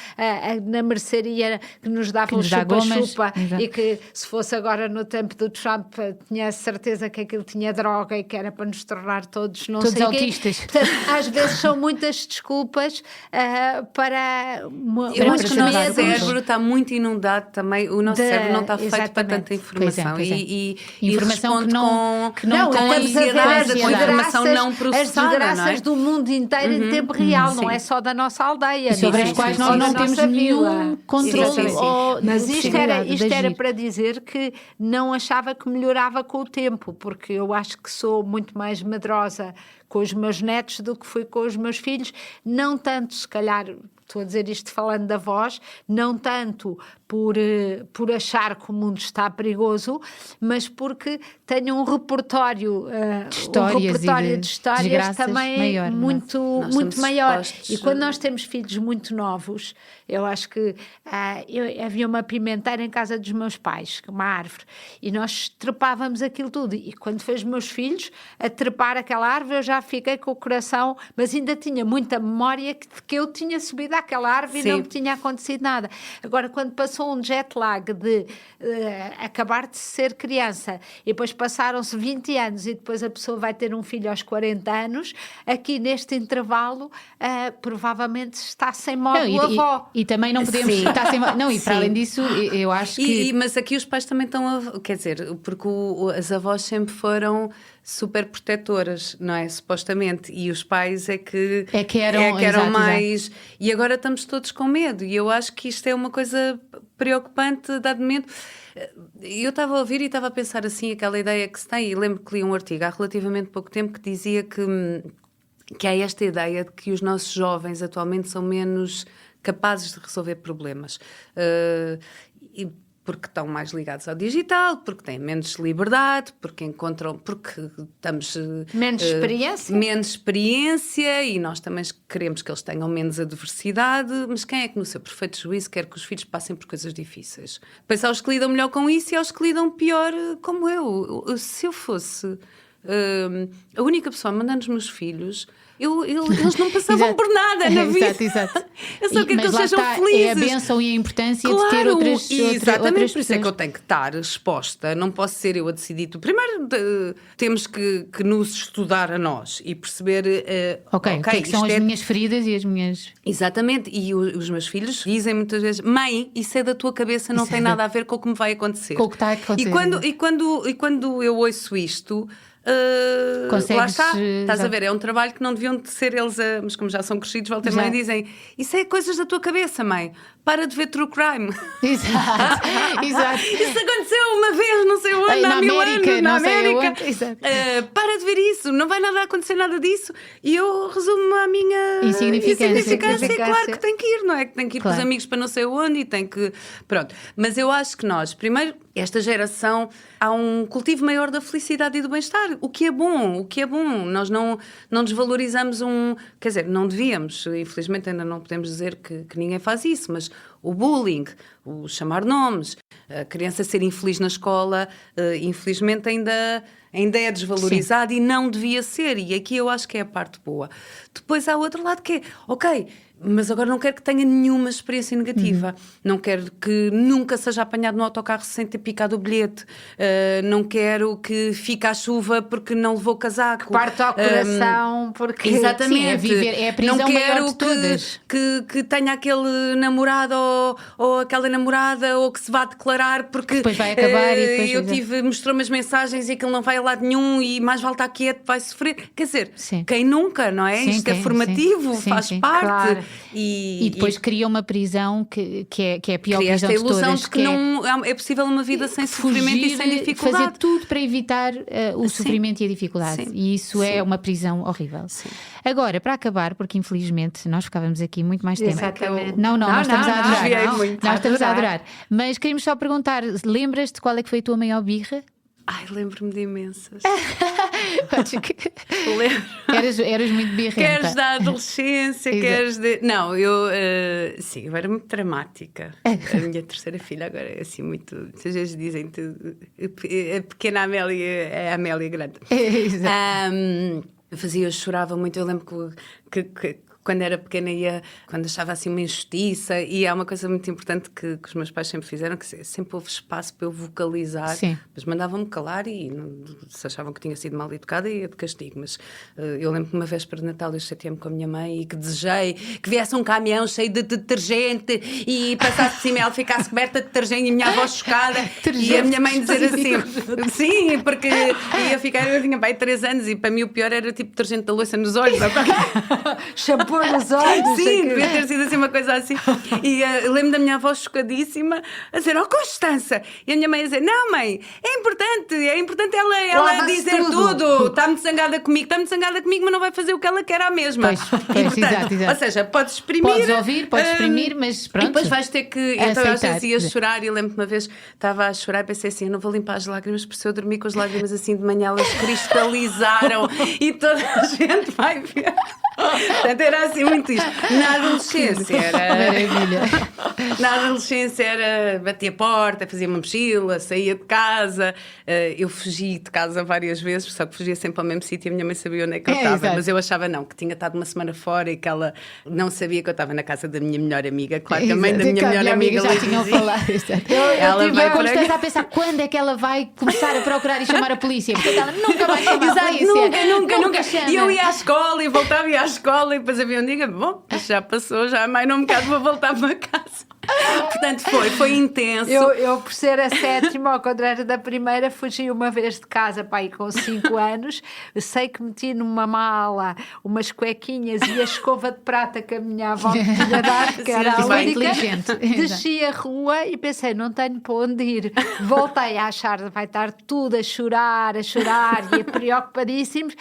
S2: na mercearia que nos davam chupa-chupa e que se fosse agora no tempo do Trump tinha certeza que aquilo tinha droga e que era para nos tornar todos sei
S1: autistas.
S2: Portanto, às vezes são muitas desculpas para
S3: eu acho que o nosso cérebro está muito inundado também, o nosso cérebro não está feito para tanta informação.
S1: E informação que não
S3: com ansiedade, com informação não processada.
S2: As desgraças do mundo inteiro em tempo real, não é só da nossa aldeia.
S1: E sobre as quais nós não temos nenhum controle.
S2: Mas isto era para dizer que não achava que melhorava com o tempo, porque eu acho que sou muito mais medrosa com os meus netos do que fui com os meus filhos, não tanto, se calhar, estou a dizer isto falando da voz, não tanto por achar que o mundo está perigoso, mas porque tenho um repertório de histórias também maior, muito maior. E quando nós temos filhos muito novos, eu acho que havia uma pimenteira em casa dos meus pais, uma árvore, e nós trepávamos aquilo tudo. E quando foi os meus filhos a trepar aquela árvore, eu já fiquei com o coração, mas ainda tinha muita memória que eu tinha subido àquela árvore. Sim. E não me tinha acontecido nada. Agora, quando passou um jet lag de acabar de ser criança e depois passaram-se 20 anos e depois a pessoa vai ter um filho aos 40 anos, aqui neste intervalo provavelmente está sem módulo avó.
S1: E também não podemos estar sem módulo. Não, e para além disso, eu acho que...
S3: Mas aqui os pais também estão quer dizer, porque as avós sempre foram super protetoras, não é? Supostamente. E os pais é que eram mais... Exato. E agora estamos todos com medo. E eu acho que isto é uma coisa preocupante, dado medo. Eu estava a ouvir e estava a pensar assim, aquela ideia que se tem, e lembro que li um artigo há relativamente pouco tempo que dizia que há esta ideia de que os nossos jovens atualmente são menos capazes de resolver problemas. Porque estão mais ligados ao digital, porque têm menos liberdade, porque estamos... Menos experiência, e nós também queremos que eles tenham menos adversidade, mas quem é que no seu perfeito juízo quer que os filhos passem por coisas difíceis? Pensa aos que lidam melhor com isso e aos que lidam pior como eu. Se eu fosse a única pessoa a mandar nos meus filhos... Eles não passavam por nada na vida.
S1: Exato.
S3: Eu só quero que eles sejam felizes.
S1: É a bênção e a importância de ter outras
S3: por isso é que eu tenho que estar exposta. Não posso ser eu a decidir. Primeiro temos que nos estudar a nós e perceber
S1: o que são as minhas feridas e as minhas...
S3: Exatamente. E os meus filhos dizem muitas vezes: mãe, isso é da tua cabeça, não tem nada a ver com o que me vai acontecer.
S1: Com o que está a acontecer.
S3: E quando eu ouço isto... lá está, estás a ver, é um trabalho que não deviam de ser eles mas como já são crescidos, voltam e dizem: isso é coisas da tua cabeça, mãe, para de ver true crime.
S1: Exato.
S3: Isso aconteceu uma vez, não sei onde, há 1000 anos, na América. Para de ver isso, não vai nada acontecer nada disso. E eu resumo a minha insignificância. Claro que tem que ir, não é? Que tem que ir com os amigos para não sei onde e tem que... Pronto. Mas eu acho que nós, primeiro, esta geração, há um cultivo maior da felicidade e do bem-estar, o que é bom. Nós não desvalorizamos quer dizer, não devíamos, infelizmente ainda não podemos dizer que ninguém faz isso, mas o bullying, o chamar nomes, a criança ser infeliz na escola, infelizmente ainda é desvalorizado. Sim. E não devia ser, e aqui eu acho que é a parte boa. Depois há outro lado que é, ok, mas agora não quero que tenha nenhuma experiência negativa. Não quero que nunca seja apanhado no autocarro sem ter picado o bilhete. Não quero que fique à chuva porque não levou casaco.
S2: Que parte ao coração porque...
S3: Exatamente.
S1: Sim, é a prisão maior de todas.
S3: Que tenha aquele namorado ou aquela namorada, ou que se vá declarar porque...
S1: Depois vai acabar e depois...
S3: mostrou-me as mensagens e aquilo não vai a lado nenhum e mais vale estar quieto, vai sofrer. Quer dizer,
S1: sim.
S3: Quem nunca, não é? Isto é formativo, faz parte.
S1: Claro. E depois cria uma prisão que é a pior prisão de todas.
S3: Cria esta ilusão de que não é possível uma vida sem sofrimento e sem dificuldade.
S1: Fazer tudo para evitar o sofrimento e a dificuldade. Sim. E isso é uma prisão horrível. Sim. Agora, para acabar, porque infelizmente nós ficávamos aqui muito mais tempo.
S2: Exatamente.
S1: Não, nós estamos a adorar.
S2: Nós
S1: estamos a adorar. Mas queríamos só perguntar, lembras-te qual é que foi a tua maior birra?
S3: Ai, lembro-me de imensas.
S1: Eras muito birrenta.
S3: Queres da adolescência, queres de... Não, eu era muito dramática. A minha terceira filha agora é assim muito... Às vezes dizem-te a pequena Amélia é a Amélia grande. Eu chorava muito. Eu lembro que quando era pequena quando achava assim uma injustiça, e há uma coisa muito importante que os meus pais sempre fizeram, que sempre houve espaço para eu vocalizar.
S1: Sim.
S3: Mas mandavam-me calar e se achavam que tinha sido mal educada, ia de castigo. Mas eu lembro que uma véspera de Natal eu chateei-me com a minha mãe e que desejei que viesse um caminhão cheio de detergente e passasse por cima e ela ficasse coberta de detergente, e a minha avó chocada e a minha mãe dizer assim sim, porque eu tinha pai 3 anos e para mim o pior era tipo detergente da louça nos olhos.
S2: Shampoo pôr os olhos.
S3: Sim, devia ter sido assim uma coisa assim. E lembro da minha avó chocadíssima a dizer: "Oh, Constança!" E a minha mãe a dizer: "Não, mãe, é importante ela dizer tudo. Está muito zangada comigo, mas não vai fazer o que ela quer à mesma."
S1: Pois, exato.
S3: Ou seja, podes exprimir.
S1: Podes ouvir, podes exprimir, mas pronto.
S3: E depois vais ter que. Então eu às vezes ia
S1: aceitar.
S3: chorar e lembro-me uma vez, estava a chorar e pensei assim: "Eu não vou limpar as lágrimas, porque se eu dormir com as lágrimas assim de manhã, elas cristalizaram e toda a gente vai ver." Portanto, era assim muito isto. Na adolescência
S1: Maravilha.
S3: Na adolescência era batia a porta, fazia uma mochila, saía de casa. Eu fugi de casa várias vezes, só que fugia sempre ao mesmo sítio e a minha mãe sabia onde é que eu estava.
S1: Exato.
S3: Mas eu achava não, que tinha estado uma semana fora e que ela não sabia que eu estava na casa da minha melhor amiga. Claro que a mãe da minha melhor amiga
S1: já tinham
S3: dizia.
S1: falado.
S3: Ela
S1: Eu
S3: vai
S1: tive
S3: para
S1: Constança a pensar quando é que ela vai começar a procurar e chamar a polícia, porque ela nunca vai chamar a polícia.
S3: Nunca.
S1: chama.
S3: E eu ia à escola e voltava e à escola e depois havia um dia, bom, já passou, já mais num bocado vou voltar para casa. Portanto, foi intenso.
S2: Eu, por ser a sétima, ao contrário da primeira, fugi uma vez de casa, pai, com 5 anos. Sei que meti numa mala umas cuequinhas e a escova de prata que a minha avó me tinha dado, que era a
S1: Vai
S2: única.
S1: inteligente.
S2: Desci a rua e pensei, não tenho para onde ir. Voltei a achar, vai estar tudo a chorar e preocupadíssimos.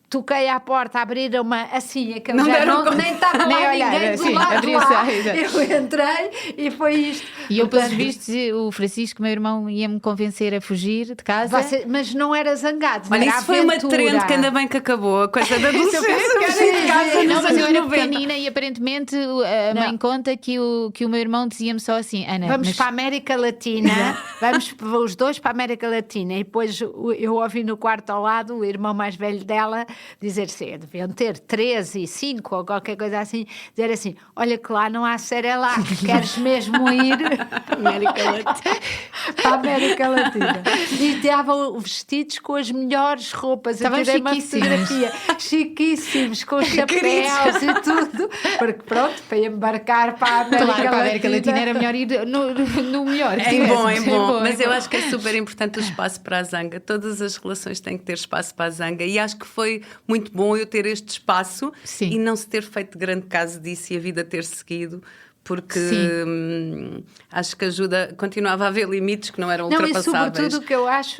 S2: Toquei à porta, abriram uma assim, aquele
S3: Não
S2: já
S3: deram
S2: não,
S3: conta.
S2: nem estava
S1: Nem
S2: lá
S1: olhar,
S2: ninguém do
S1: sim,
S2: lado
S1: abriu-se
S2: lá.
S1: a- exato.
S2: Eu entrei e foi isto.
S1: E eu, pelos
S2: Portanto,
S1: vistos, o Francisco, meu irmão, ia-me convencer a fugir de casa.
S2: mas não era zangado.
S3: Olha,
S2: era
S3: isso foi uma
S2: aventura.
S3: trend que ainda bem que acabou. A coisa da adolescência. Fugir de casa
S1: Não,
S3: nos
S1: mas eu
S3: anos
S1: era
S3: 90.
S1: pequenina e aparentemente a mãe conta que o meu irmão dizia-me só assim: Ana,
S2: Vamos
S1: mas
S2: para a América Latina, vamos os dois para a América Latina. E depois eu ouvi no quarto ao lado o irmão mais velho dela dizer assim, deviam ter 13 e 5 ou qualquer coisa assim, dizer assim: olha que lá não há Cerelac, queres mesmo ir
S3: América Latina.
S2: para a América Latina? E davam vestidos com as melhores roupas.
S1: Estavam
S2: Eu tirei uma
S1: chiquíssimos.
S2: fotografia, chiquíssimos, com chapéus e tudo, porque pronto, para embarcar para a América
S1: claro,
S2: Latina.
S1: para a América Latina era melhor ir no melhor. se
S3: É bom, é
S1: tivéssemos.
S3: bom. Mas eu acho que é super importante o espaço para a zanga. Todas as relações têm que ter espaço para a zanga. E acho que foi muito bom eu ter este espaço.
S1: Sim.
S3: E não se ter feito grande caso disso e a vida ter seguido. Porque acho que ajuda. Continuava a haver limites que não eram
S2: Não, e
S3: ultrapassáveis.
S2: sobretudo o que eu acho,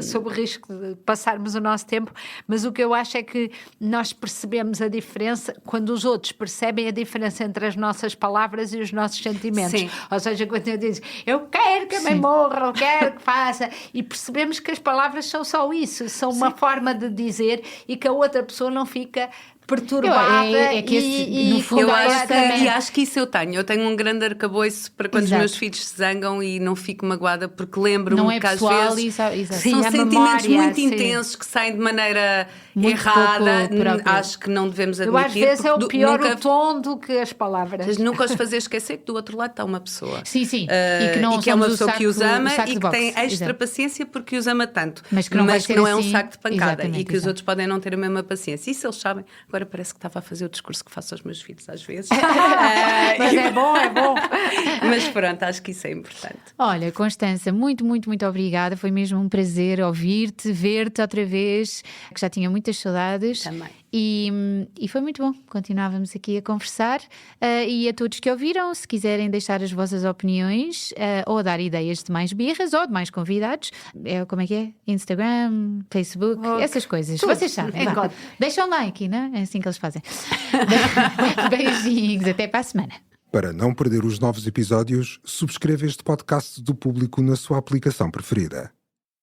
S2: sob o risco de passarmos o nosso tempo, mas o que eu acho é que nós percebemos a diferença quando os outros percebem a diferença entre as nossas palavras e os nossos sentimentos.
S3: Sim.
S2: Ou seja, quando eu digo, eu quero que a mãe morra, eu quero que faça, e percebemos que as palavras são só isso, são uma forma de dizer e que a outra pessoa não fica perturbada
S1: É que esse, no fundo,
S3: Eu
S1: Agora
S3: acho que,
S1: também.
S3: e acho que isso eu tenho. Eu tenho um grande arcabouço para quando
S1: Exato.
S3: os meus filhos se zangam e não fico magoada, porque lembro-me
S1: Não é
S3: que às
S1: pessoal
S3: vezes
S1: e sabe, exato.
S2: Sim,
S3: são
S2: a
S3: sentimentos
S2: memória,
S3: muito
S2: sim.
S3: intensos que saem de maneira
S1: Muito
S3: errada.
S1: pouco própria.
S3: Acho que não devemos
S2: Eu às
S3: admitir.
S2: vezes é o
S3: porque
S2: pior
S3: nunca,
S2: o tom do que as palavras.
S3: nunca os fazer esquecer que do outro lado está uma pessoa.
S1: Sim, sim.
S3: E que,
S1: não
S3: é uma
S1: somos o
S3: pessoa que os
S1: saco-
S3: ama
S1: o saco
S3: e
S1: de
S3: que tem
S1: boxe.
S3: extra
S1: Exato.
S3: paciência porque os ama tanto.
S1: Mas que não vai ser
S3: é um
S1: assim.
S3: saco de pancada
S1: Exatamente,
S3: e que os
S1: exato.
S3: outros podem não ter a mesma paciência. Isso eles sabem. Agora parece que estava a fazer o discurso que faço aos meus filhos às vezes.
S2: Mas é bom, é bom.
S3: Mas pronto, acho que isso é importante.
S1: Olha, Constança, muito, muito, muito obrigada. Foi mesmo um prazer ouvir-te, ver-te outra vez, que já tinha muitas saudades.
S3: Também.
S1: E foi muito bom. Continuávamos aqui a conversar. E a todos que ouviram, se quiserem deixar as vossas opiniões ou dar ideias de mais birras ou de mais convidados, como é que é? Instagram, Facebook, essas coisas.
S2: Tudo.
S1: Vocês sabem. vá.
S2: Encontro.
S1: Deixam like, não é? É assim que eles fazem. Beijinhos, até para a semana.
S4: Para não perder os novos episódios, subscreva este podcast do Público na sua aplicação preferida.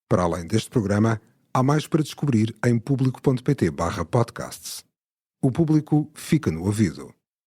S4: Para além deste programa, há mais para descobrir em público.pt/podcasts. O Público fica no ouvido.